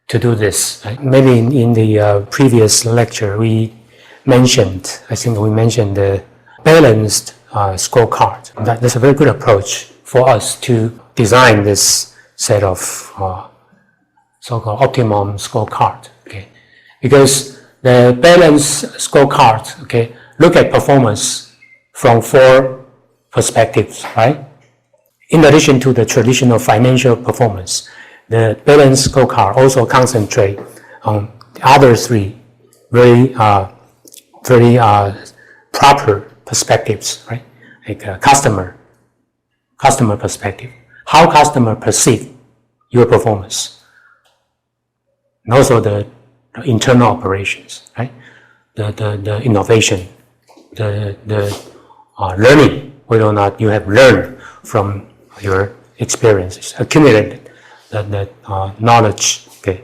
to do this. Right? Maybe in the previous lecture I think we mentioned the balanced scorecard. That's a very good approach for us to design this set of so-called optimum scorecard. Okay, because the balanced scorecard, okay, look at performance from 4 perspectives, right? In addition to the traditional financial performance, the balanced scorecard also concentrate on the other 3 very proper perspectives, right? Like customer perspective, how customer perceive your performance, and also the internal operations, right? The innovation, the learning, whether or not you have learned from your experiences, accumulated the knowledge, okay,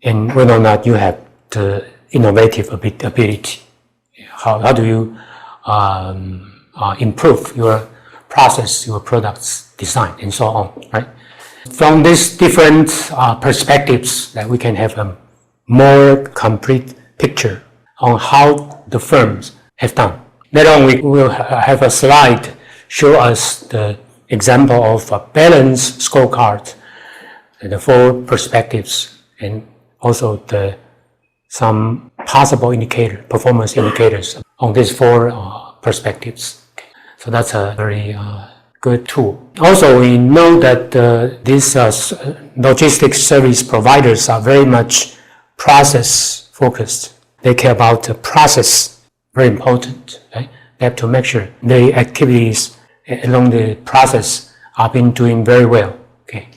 and whether or not you have the innovative ability. How do you improve your process, your products design, and so on, right? From these different perspectives, that we can have a more complete picture on how the firms have done. Later on, we will have a slide show us the example of a balanced scorecard, the 4 perspectives, and also some possible performance indicators on these 4 perspectives. So that's a very good tool. Also, we know that these logistics service providers are very much process focused. They care about the process, very important, right? They have to make sure the activities along the process are being doing very well. Okay,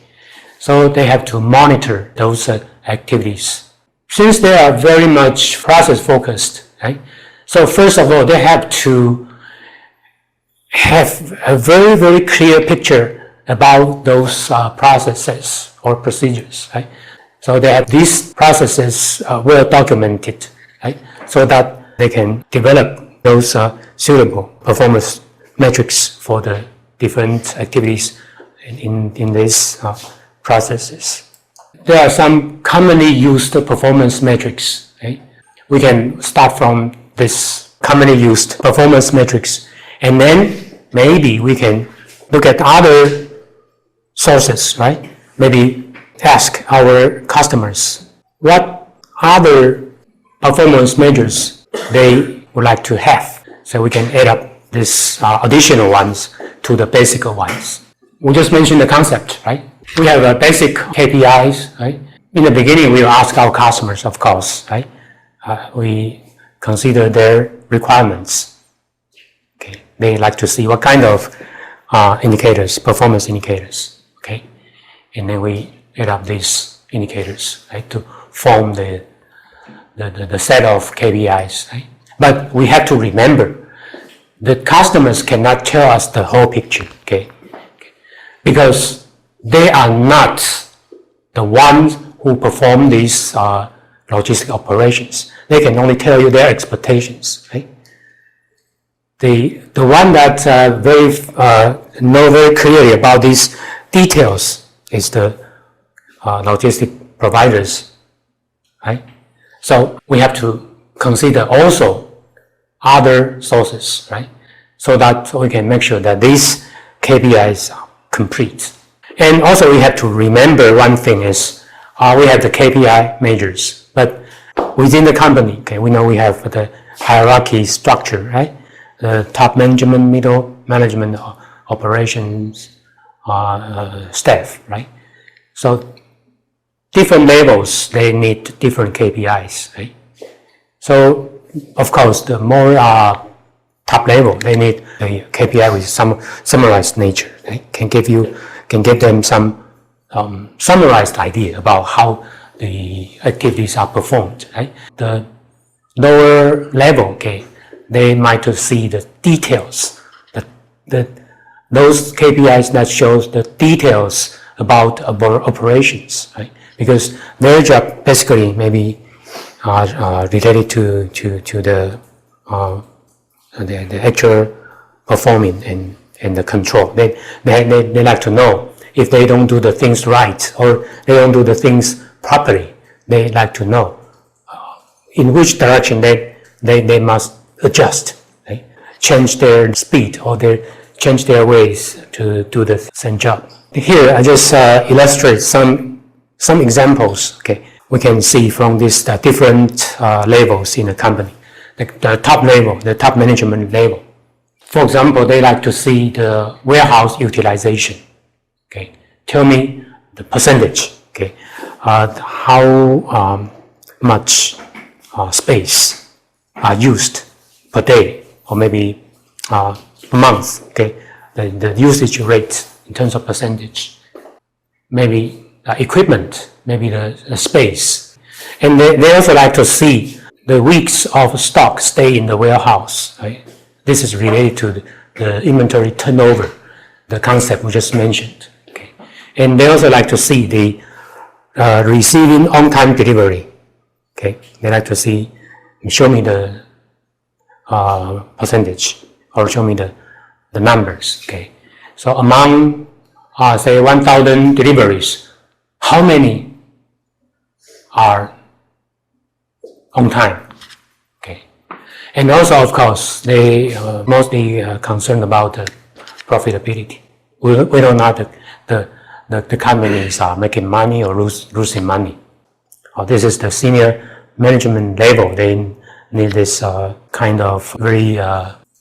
so they have to monitor those activities. Since they are very much process focused, right? So first of all, they have to have a very, very clear picture about those processes or procedures, right? So they have these processes well documented, right? So that they can develop those suitable performance metrics for the different activities in these processes. There are some commonly used performance metrics, right? We can start from this commonly used performance metrics, and then maybe we can look at other sources, right? Maybe ask our customers what other performance measures they would like to have, so we can add up these additional ones to the basic ones. We just mentioned the concept, right? We have a basic KPIs, right? In the beginning, we will ask our customers, of course, right? We consider their requirements. Okay, they like to see what kind of indicators, performance indicators, okay? And then we add up these indicators, right, to form the set of KPIs, right? But we have to remember, the customers cannot tell us the whole picture, okay? Because they are not the ones who perform these logistic operations. They can only tell you their expectations, right? The one that know very clearly about these details is the logistic providers, right? So we have to consider also other sources, right? So that we can make sure that these KPIs are complete. And also we have to remember one thing is we have the KPI measures, but within the company, okay, we know we have the hierarchy structure, right? The top management, middle management, operations, staff, right? So different levels, they need different KPIs, right? So of course, the more top level, they need a KPI with some summarized nature. Right? Can give them some summarized idea about how the activities are performed. Right? The lower level, okay, they might see the details, those KPIs that shows the details about operations, right? Because their job basically maybe related to the actual performing and the control. They like to know if they don't do the things right or they don't do the things properly. They like to know in which direction they must adjust, right? Change their speed or change their ways to do the same job. Here I just illustrate some examples. Okay, we can see from these different levels in a company. The top level, the top management level. For example, they like to see the warehouse utilization. Okay, tell me the percentage. Okay, how much space are used per day or maybe a month. Okay, the usage rate in terms of percentage. Maybe equipment, maybe the space, and they also like to see the weeks of stock stay in the warehouse. Right? This is related to the inventory turnover, the concept we just mentioned. Okay, and they also like to see the receiving on-time delivery. Okay, they like to see, show me the percentage or show me the numbers. Okay, so among say 1,000 deliveries, how many are on time? Okay, and also of course they mostly concerned about the profitability. Whether or not the companies are making money or losing money. This is the senior management level. They need this kind of very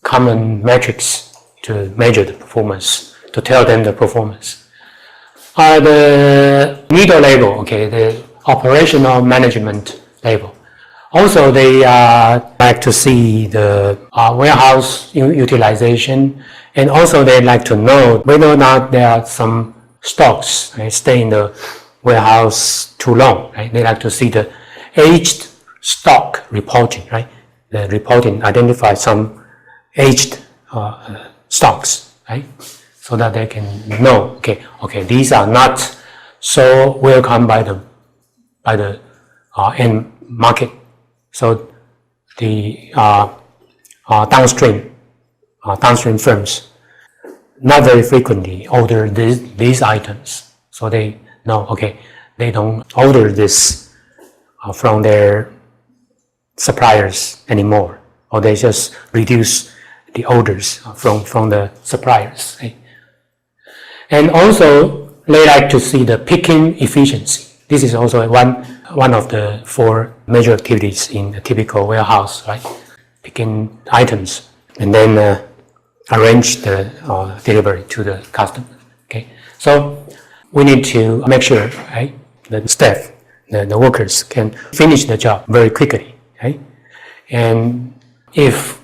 common metrics to measure the performance, to tell them the performance. The middle level, okay, the operational management level. Also, they like to see the warehouse utilization, and also they like to know whether or not there are some stocks stay in the warehouse too long. Right? They like to see the aged stock reporting. Right? The reporting identifies some aged stocks, right? So that they can know, okay, these are not so welcomed by the end market. So the downstream firms not very frequently order these items. So they know, okay, they don't order this from their suppliers anymore, or they just reduce the orders from the suppliers. Right? And also, they like to see the picking efficiency. This is also one of the 4 major activities in a typical warehouse, right? Picking items and then arrange the delivery to the customer. Okay, so we need to make sure, right, the staff, the workers can finish the job very quickly, right? And if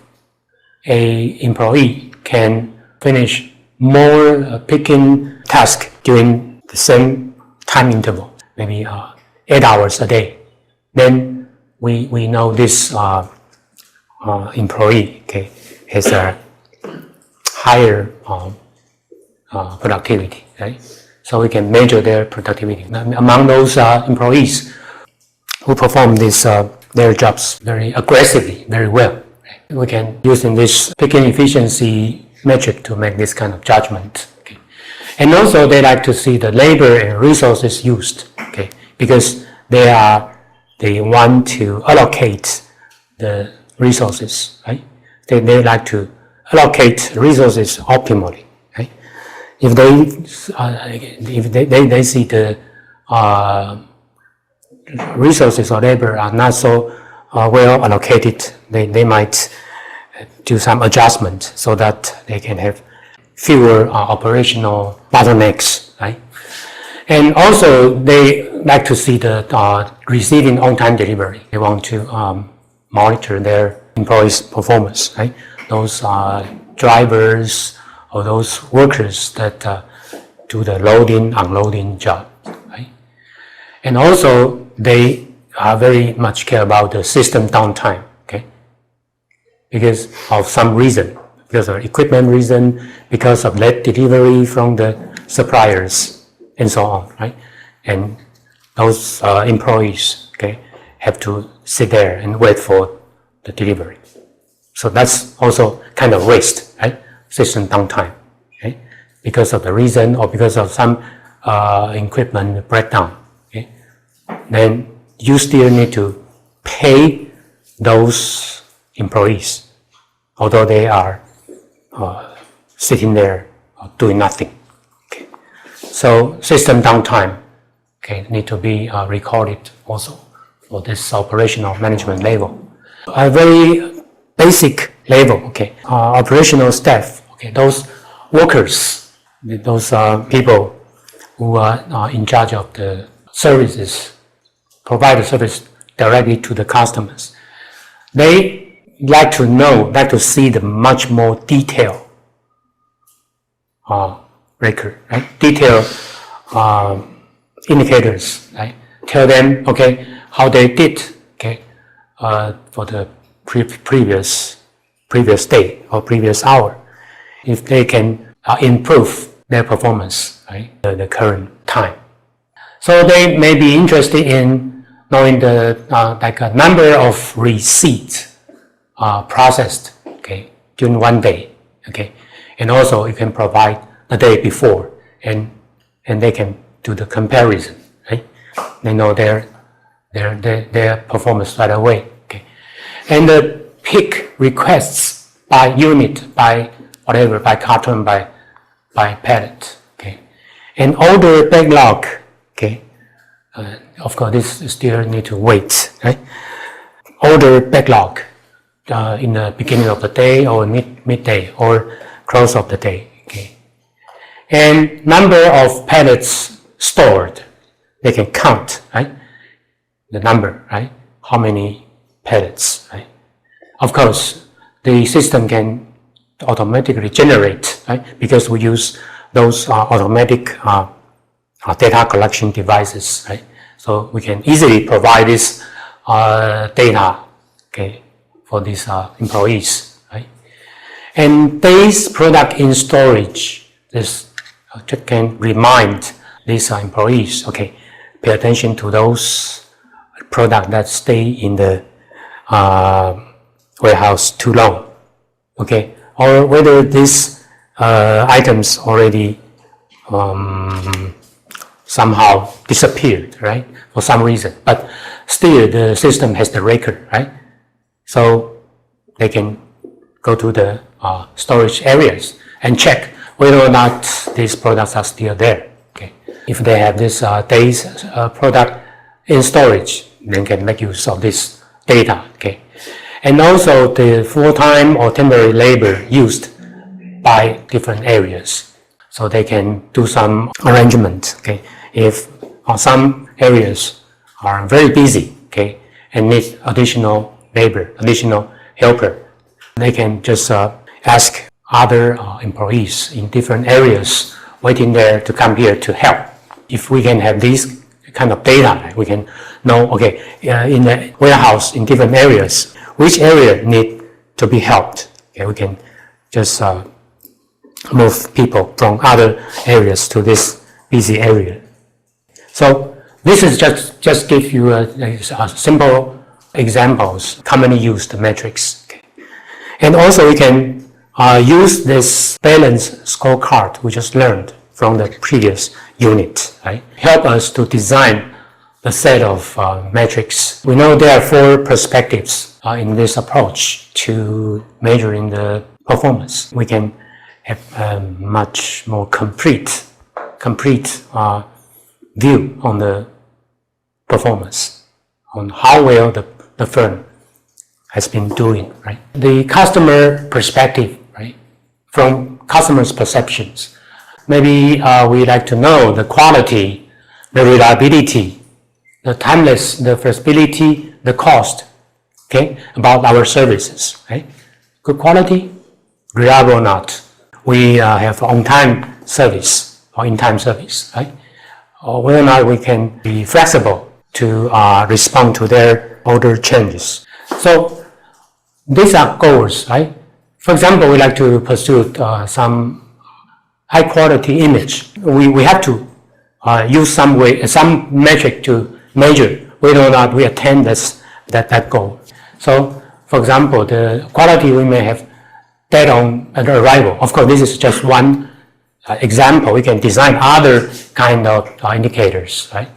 a employee can finish more picking task during the same time interval, maybe 8 hours a day, then we know this employee, okay, has a higher productivity, right? So we can measure their productivity. Among those employees who perform their jobs very aggressively, very well. We can use in this picking efficiency metric to make this kind of judgment. Okay. And also they like to see the labor and resources used, okay, because they want to allocate the resources, right? They like to allocate resources optimally, right? If they see the resources or labor are not so well allocated, they might do some adjustment so that they can have fewer operational bottlenecks, right? And also they like to see the receiving on-time delivery. They want to monitor their employees' performance, right? Those drivers or those workers that do the loading, unloading job, right? And also they very much care about the system downtime, okay? Because of some reason, because of equipment reason, because of late delivery from the suppliers, and so on, right? And those employees, okay, have to sit there and wait for the delivery. So that's also kind of waste, right? System downtime, okay? Because of the reason or because of some equipment breakdown, okay? Then you still need to pay those employees, although they are sitting there doing nothing. Okay. So system downtime, okay, need to be recorded also for this operational management level. A very basic level, okay, operational staff, okay, those workers, those people who are in charge of the services, provide the service directly to the customers. They like to see the much more detailed record, right? Detailed indicators, right? Tell them, okay, how they did, okay, for the previous day or previous hour. If they can improve their performance, right, the current time. So they may be interested in knowing the like a number of receipts processed, okay, during one day, okay, and also you can provide the day before, and they can do the comparison, right? They know their performance right away, okay, and the pick requests by unit, by whatever, by carton, by pallet, okay, and order backlog, okay. Of course, this still need to wait, right? Order backlog in the beginning of the day or midday or close of the day, okay? And number of pallets stored, they can count, right? The number, right? How many pallets, right? Of course, the system can automatically generate, right? Because we use those automatic data collection devices, right? So we can easily provide this data, okay, for these employees, right? And days product in storage, this can remind these employees, okay, pay attention to those products that stay in the warehouse too long, okay, or whether these items already somehow disappeared, right, for some reason, but still the system has the record, right? So they can go to the storage areas and check whether or not these products are still there, okay? If they have this day's product in storage, then can make use of this data, okay? And also the full-time or temporary labor used by different areas. So they can do some arrangement, okay? If some areas are very busy, okay, and need additional labor, additional helper, they can just ask other employees in different areas waiting there to come here to help. If we can have this kind of data, we can know, okay, in the warehouse in different areas, which area need to be helped. Okay, we can just move people from other areas to this busy area. So This is just give you a simple examples, commonly used metrics. Okay. And also we can use this balance scorecard we just learned from the previous unit, right? Help us to design the set of metrics. We know there are 4 perspectives in this approach to measuring the performance. We can have a much more complete view on the performance, on how well the firm has been doing, right? The customer perspective, right? From customers' perceptions. Maybe we like to know the quality, the reliability, the timeless, the flexibility, the cost, okay, about our services, right? Good quality, reliable or not. We have on-time service or in-time service, right? Or whether or not we can be flexible to respond to their order changes. So these are goals, right? For example, we like to pursue some high-quality image. We have to use some metric to measure whether or not we attain that goal. So, for example, the quality we may have dead on arrival. Of course, this is just one example. We can design other kind of indicators, right?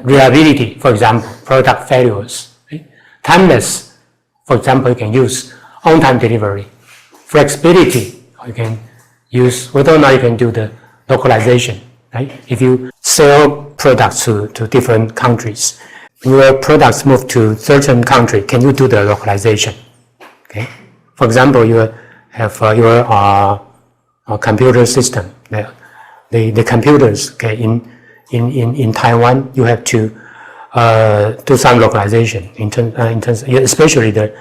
Reliability, for example, product failures. Right? Timeless, for example, you can use on-time delivery. Flexibility, you can use whether or not you can do the localization, right? If you sell products to different countries, your products move to certain country, can you do the localization? Okay. For example, you have your computer system. The computers, okay, in Taiwan, you have to do some localization in terms, especially the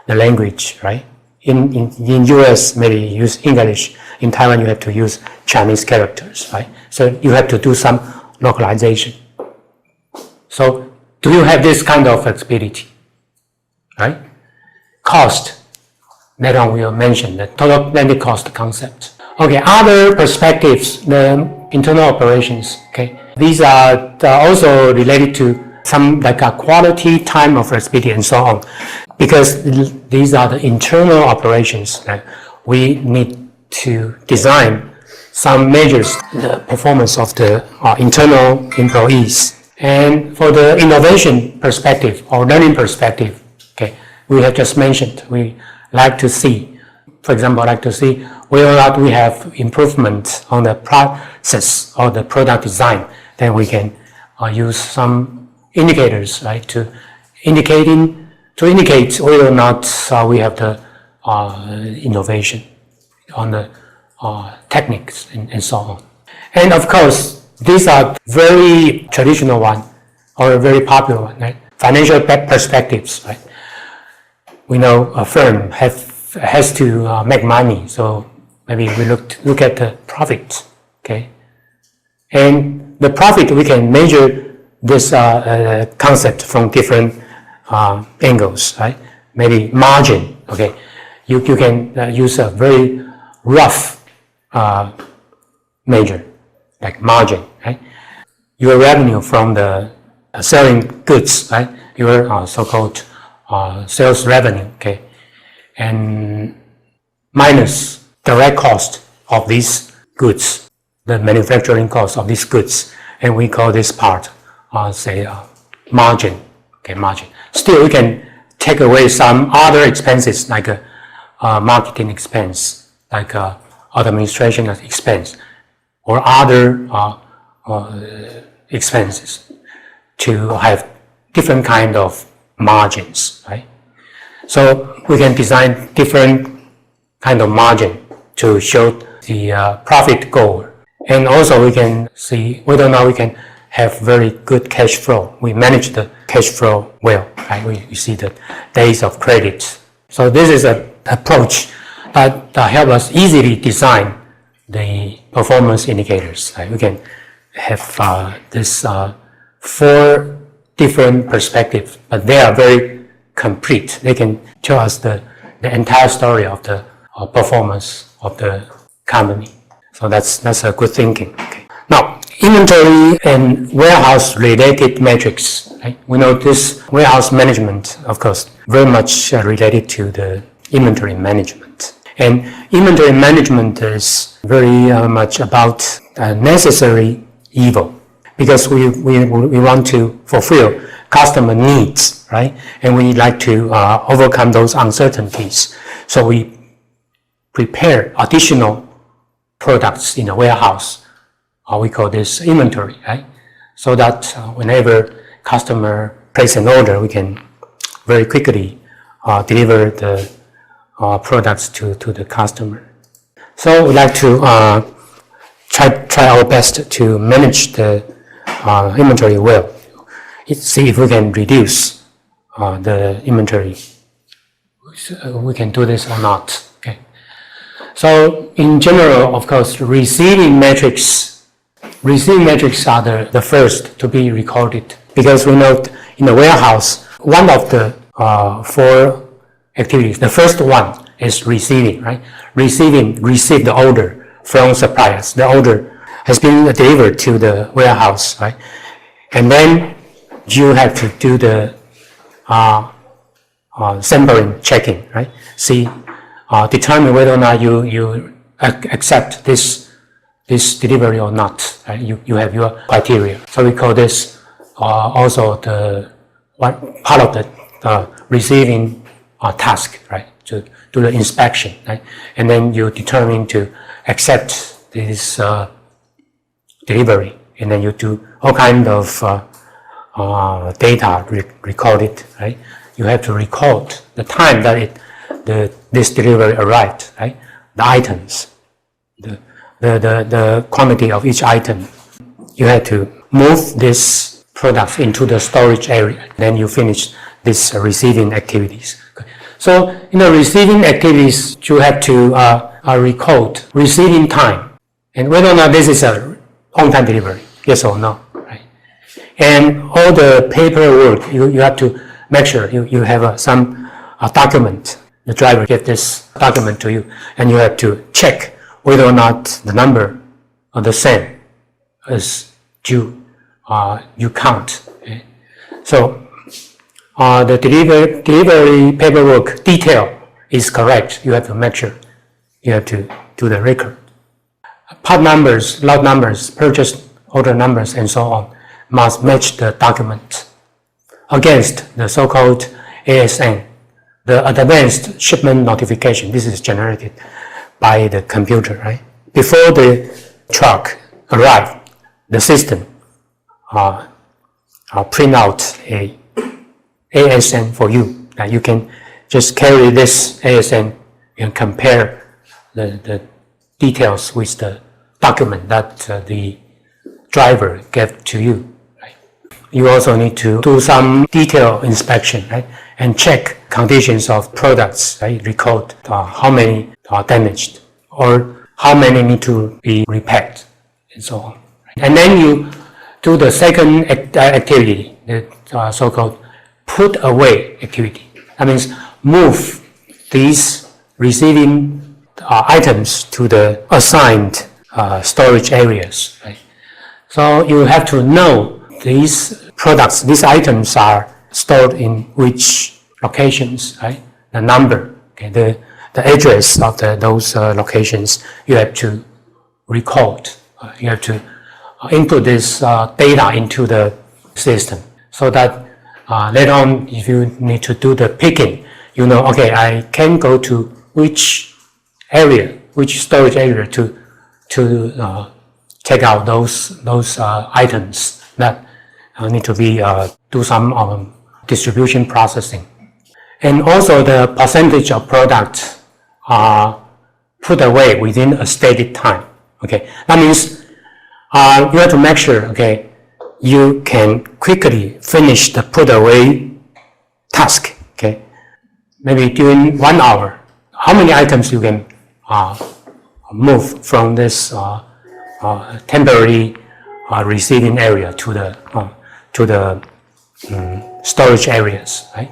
language, right? In US, maybe use English. In Taiwan, you have to use Chinese characters, right? So you have to do some localization. So do you have this kind of flexibility, right? Cost. Later on, we will mention the total landed cost concept. Okay, other perspectives, the internal operations. Okay, these are also related to some like a quality, time of flexibility, and so on. Because these are the internal operations that we need to design some measures the performance of the internal employees. And for the innovation perspective or learning perspective, okay, we have just mentioned, we like to see, for example, like to see whether or not we have improvement on the process or the product design, then we can use some indicators, right, to indicate whether or not we have the innovation on the techniques and so on. And of course, these are very traditional one or very popular one, right? Financial perspectives, right? We know a firm has to make money, so maybe we look at the profit, okay? And the profit, we can measure this concept from different angles, right? Maybe margin, okay? You can use a very rough measure, like margin, right? Your revenue from the selling goods, right? Your so-called sales revenue, okay? And minus direct cost of these goods, the manufacturing cost of these goods, and we call this part, say, margin, okay, margin. Still, we can take away some other expenses like marketing expense, like administration expense, or other expenses to have different kind of margins, right? So we can design different kind of margin to show the profit goal. And also we can see whether or not we can have very good cash flow. We manage the cash flow well, right? We see the days of credit. So this is an approach that help us easily design the performance indicators. Right? We can have this 4 different perspectives, but they are very complete. They can tell us the entire story of the performance of the company. So that's a good thinking. Okay. Now, inventory and warehouse related metrics. Right? We know this warehouse management, of course, very much related to the inventory management. And inventory management is very much about necessary evil, because we want to fulfill customer needs, right? And we like to overcome those uncertainties. So we prepare additional products in the warehouse. We call this inventory, right? So that whenever customer place an order, we can very quickly deliver the products to the customer. So we like to try our best to manage the inventory well. See if we can reduce the inventory. We can do this or not. Okay. So in general, of course, receiving metrics are the first to be recorded, because we know in the warehouse, one of the 4 activities, the first one is receiving, right? Receive the order from suppliers. The order has been delivered to the warehouse, right? And then you have to do the sampling, checking, right? See, determine whether or not you accept this delivery or not. Right? You have your criteria. So we call this also the one part of the receiving task, right? To do the inspection, right? And then you determine to accept this delivery, and then you do all kind of data recorded, right? You have to record the time that this delivery arrived, right? The items, the quantity of each item. You have to move this products into the storage area. Then you finish this receiving activities. Okay. So in the receiving activities, you have to record receiving time and whether or not this is a on-time delivery, yes or no, right? And all the paperwork, you have to make sure you have some document. The driver get this document to you, and you have to check whether or not the number are the same as you count. Okay? So the delivery paperwork detail is correct. You have to make sure. You have to do the record. Part numbers, lot numbers, purchase order numbers, and so on must match the document against the so-called ASN, the Advanced Shipment Notification. This is generated by the computer, right? Before the truck arrives, the system print out a ASN for you. Now you can just carry this ASN and compare the details with the document that the driver gave to you. Right? You also need to do some detailed inspection, right? And check conditions of products, right? Record how many are damaged or how many need to be repaired and so on. And then you do the second activity, the so-called put away activity. That means move these receiving items to the assigned storage areas. Right? So you have to know these products, these items are stored in which locations, right? The number, okay, the address of those locations, you have to record. You have to input this data into the system so that later on, if you need to do the picking, you know, okay, I can go to which area, which storage area to take out those items that need to be do some distribution processing. And also the percentage of products put away within a stated time. Okay, that means you have to make sure, okay, you can quickly finish the put away task. Okay, maybe during 1 hour, how many items you can move from this temporary receiving area to the storage areas, right?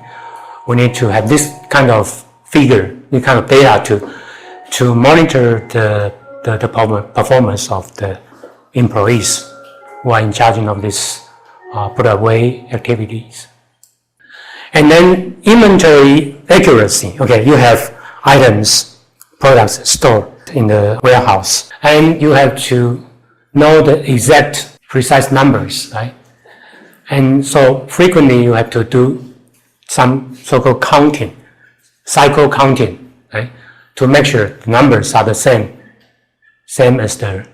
We need to have this kind of figure, this kind of data to monitor the performance of the employees. who are in charge of this put away activities. And then inventory accuracy. Okay, you have items, products stored in the warehouse, and you have to know the exact precise numbers, right? And so frequently you have to do some so-called counting, cycle counting, right? To make sure the numbers are the same as the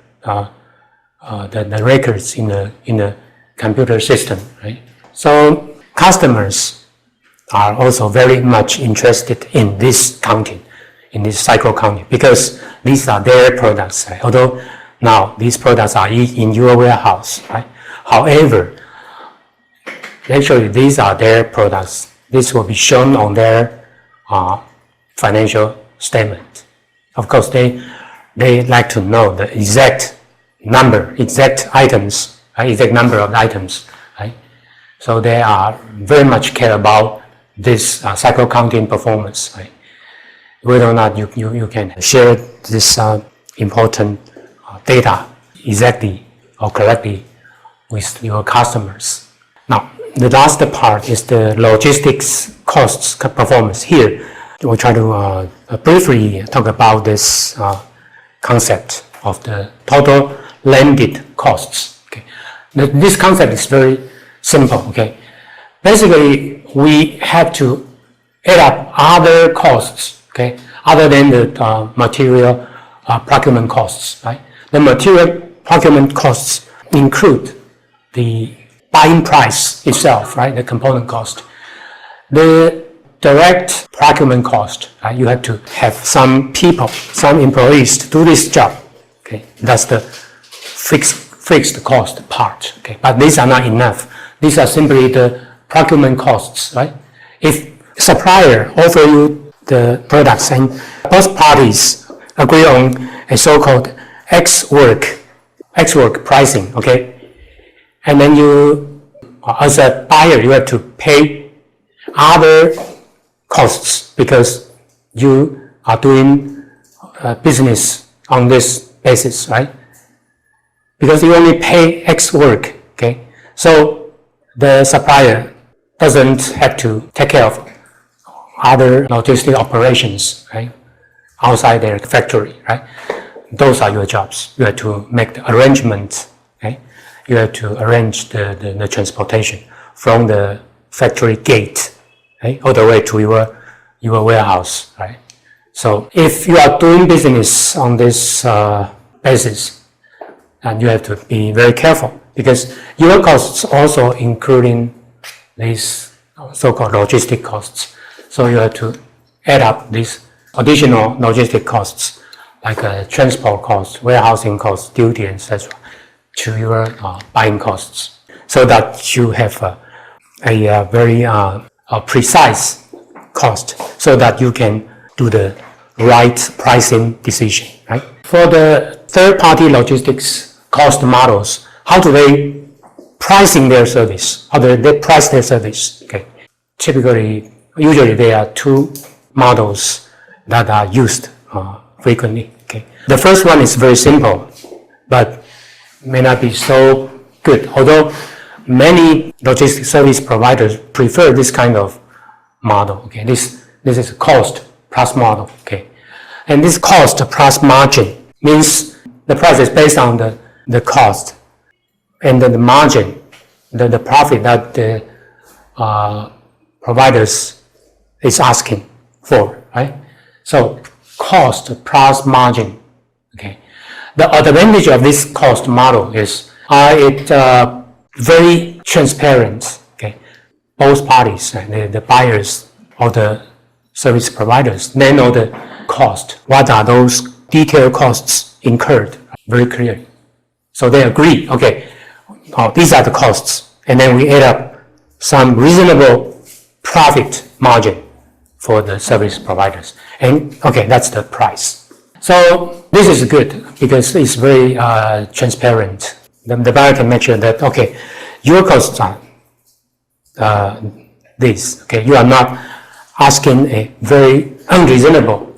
records in the computer system, right? So customers are also very much interested in this counting, in this cycle counting, because these are their products, right? Although now these products are in your warehouse, right? However, actually these are their products. This will be shown on their financial statement. Of course, they like to know the exact number, exact items, right? Exact number of items, right? So they are very much care about this cycle counting performance, right? Whether or not you can share this important data exactly or correctly with your customers. Now, the last part is the logistics costs performance. Here, we'll try to briefly talk about this concept of the total landed costs. Okay, this concept is very simple. Okay, basically we have to add up other costs. Okay, other than the material procurement costs. Right, the material procurement costs include the buying price itself, right? The component cost. The direct procurement cost, right? You have to have some people, some employees to do this job. Okay, that's the fixed cost part. Okay, but these are not enough. These are simply the procurement costs, right? If supplier offer you the products and both parties agree on a so-called X work pricing, okay? And then you, as a buyer, you have to pay other costs because you are doing business on this basis, right? Because you only pay X work, okay? So the supplier doesn't have to take care of other logistic operations, right? Outside their factory, right? Those are your jobs. You have to make the arrangements, okay? You have to arrange the transportation from the factory gate, right, all the way to your warehouse, right? So if you are doing business on this basis, and you have to be very careful because your costs also including these so-called logistic costs. So you have to add up these additional logistic costs like transport costs, warehousing costs, duty, etc. to your buying costs, so that you have a very precise cost, so that you can do the right pricing decision. Right? For the third-party logistics cost models, how do they pricing their service? How do they price their service? Okay, usually there are two models that are used frequently. Okay, the first one is very simple, but may not be so good. Although many logistics service providers prefer this kind of model. Okay, this is a cost plus model. Okay, and this cost plus margin means the price is based on the cost, and then the margin, the profit that the providers is asking for. Right? So cost plus margin. Okay. The advantage of this cost model is it very transparent. Okay, both parties, the buyers or the service providers, they know the cost. What are those detailed costs incurred very clearly. So they agree. Okay, these are the costs, and then we add up some reasonable profit margin for the service providers, and okay, that's the price. So this is good because it's very transparent. The buyer can make sure that, okay, your costs are this. Okay, you are not asking a very unreasonable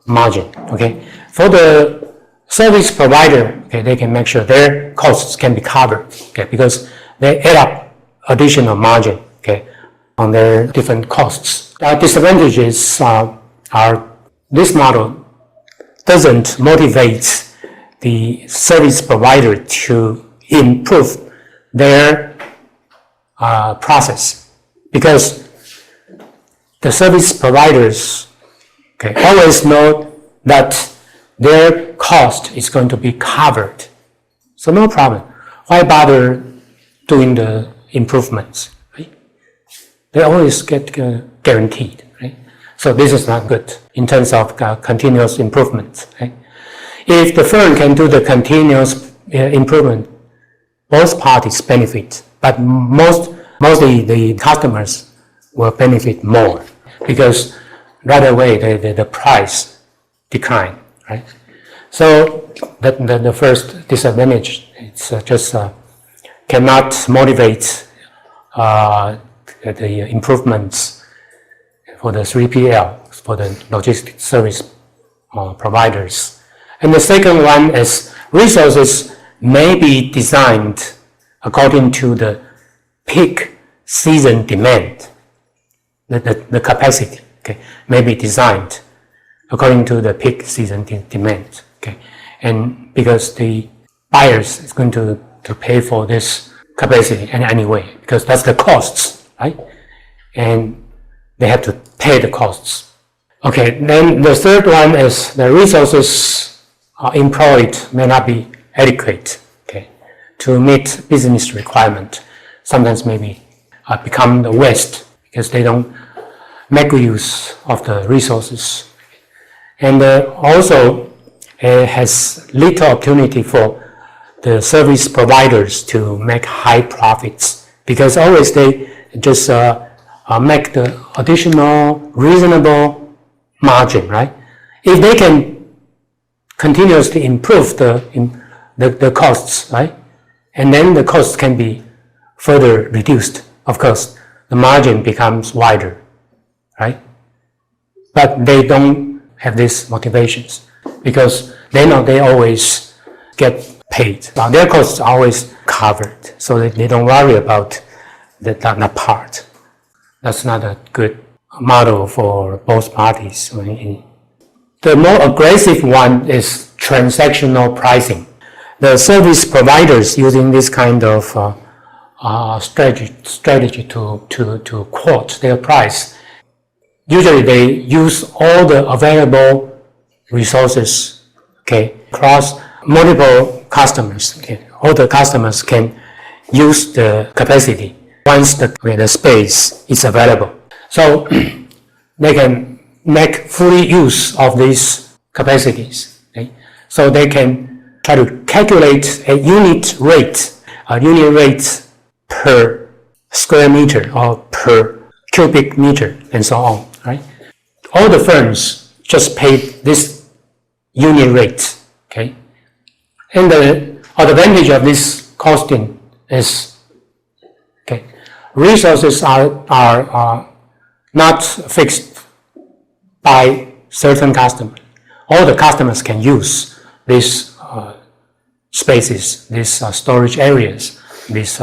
margin. Okay, for the service provider, okay, they can make sure their costs can be covered, okay, because they add up additional margin, okay, on their different costs. Disadvantages are this model doesn't motivate the service provider to improve their process, because the service providers, okay, always know that their cost is going to be covered. So no problem. Why bother doing the improvements, right? They always get guaranteed, right? So this is not good in terms of continuous improvement, right? If the firm can do the continuous improvement, both parties benefit, but mostly the customers will benefit more, because right away the price decline, right? So the first disadvantage, it's just cannot motivate the improvements for the 3PL, for the logistics service providers. And the second one is resources may be designed according to the peak season demand. The capacity, okay, may be designed according to the peak season demand, okay, and because the buyers is going to pay for this capacity anyway, because that's the costs, right? And they have to pay the costs. Okay, then the third one is the resources employed may not be adequate, okay, to meet business requirement. Sometimes maybe become the waste because they don't make use of the resources. And also has little opportunity for the service providers to make high profits, because always they just make the additional reasonable margin, right? If they can continuously improve the costs, right? And then the costs can be further reduced. Of course, the margin becomes wider, right? But they don't have these motivations, because they know they always get paid. Now, their costs are always covered, so they don't worry about that part. That's not a good model for both parties. The more aggressive one is transactional pricing. The service providers using this kind of strategy to quote their price. Usually they use all the available resources, okay, across multiple customers. Okay. All the customers can use the capacity once the space is available. So they can make fully use of these capacities. Okay. So they can try to calculate a unit rate per square meter or per cubic meter and so on, right? All the firms just pay this unit rate, okay? And the advantage of this costing is, okay, resources are not fixed by certain customers. All the customers can use these spaces, these storage areas, these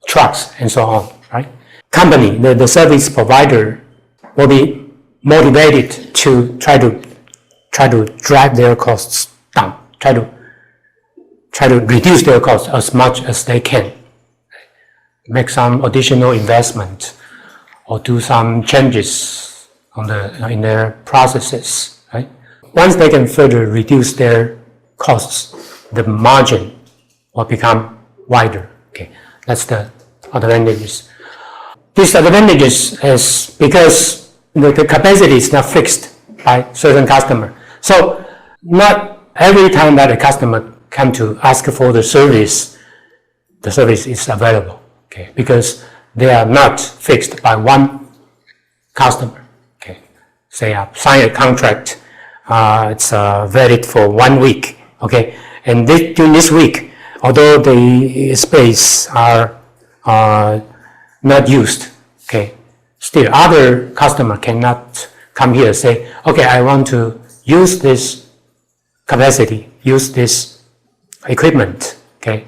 trucks, and so on, right? Company, the service provider will be motivated to try to drive their costs down, try to reduce their costs as much as they can, make some additional investment or do some changes in their processes, right? Once they can further reduce their costs, the margin will become wider. Okay, that's the advantages. Disadvantages is because the capacity is not fixed by certain customer. So not every time that a customer come to ask for the service is available. Okay, because they are not fixed by one customer. Okay, say sign a contract, it's valid for 1 week. Okay, and during this week, although the space are not used, okay, still other customer cannot come here and say, okay, I want to use this capacity use this equipment? Okay,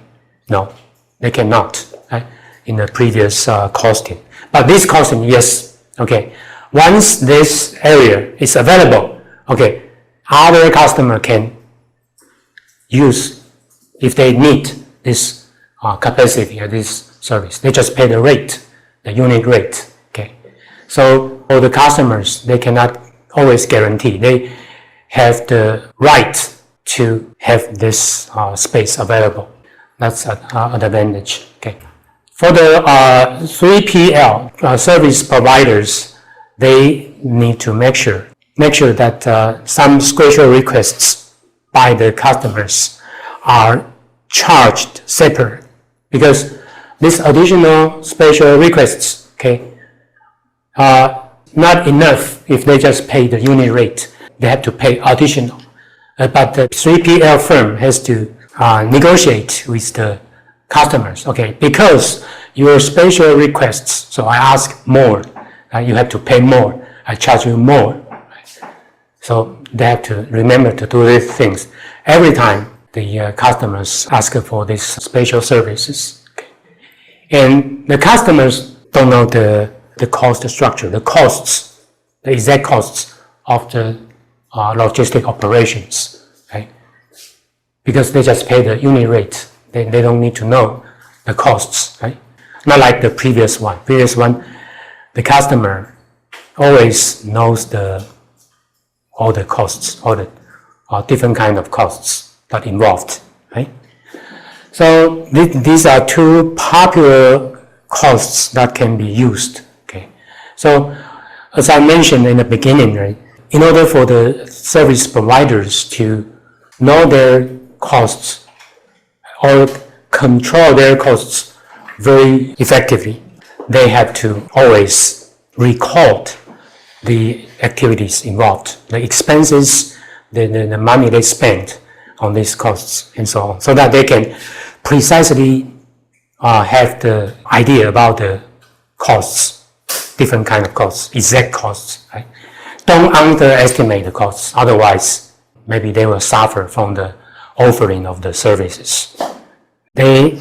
no, they cannot, right? In the previous costing. But this costing, yes, okay. Once this area is available, okay, other customer can use if they need this capacity or this service. They just pay the rate, the unit rate, okay. So for the customers, they cannot always guarantee. They have the right to have this space available. That's an advantage, okay. For the 3PL service providers, they need to make sure that some special requests by the customers are charged separate, because these additional special requests, okay, are not enough if they just pay the unit rate. They have to pay additional. But the 3PL firm has to negotiate with the customers, okay, because your special requests, so I ask more, you have to pay more, I charge you more. So they have to remember to do these things every time the customers ask for these special services. Okay. And the customers don't know the cost structure, the costs, the exact costs of the logistic operations, okay? Because they just pay the unit rate. They don't need to know the costs, right? Not like the previous one. Previous one, the customer always knows all the costs, all the different kind of costs that involved, right? So these are two popular costs that can be used, okay? So as I mentioned in the beginning, right, in order for the service providers to know their costs or control their costs very effectively, they have to always record the activities involved, the expenses, the money they spend on these costs and so on, so that they can precisely have the idea about the costs, different kind of costs, exact costs, right? Don't underestimate the costs, otherwise maybe they will suffer from the offering of the services. They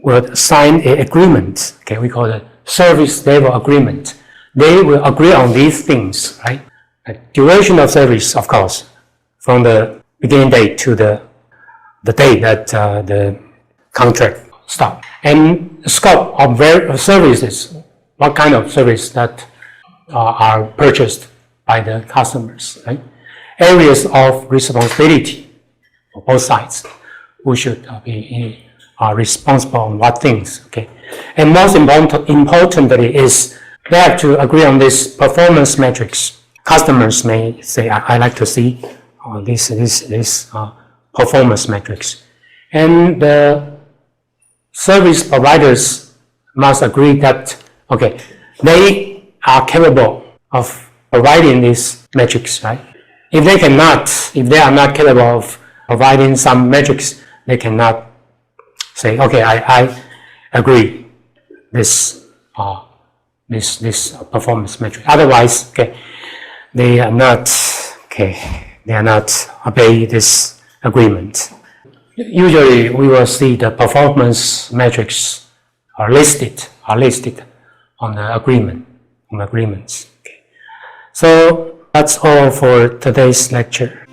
will sign an agreement, okay, we call it service level agreement. They will agree on these things, right? The duration of service, of course, from the beginning date to the day that the contract stops. And the scope of services, what kind of service that are purchased by the customers, right? Areas of responsibility for both sides, who should be responsible on what things, okay? And most importantly is they have to agree on this performance metrics. Customers may say, I like to see this performance metrics. And the service providers must agree that, okay, they are capable of providing these metrics, right? If they are not capable of providing some metrics, they cannot say, okay, I agree this performance metric. Otherwise, okay, they are not obey this agreement. Usually, we will see the performance metrics are listed on the agreements. Okay. So that's all for today's lecture.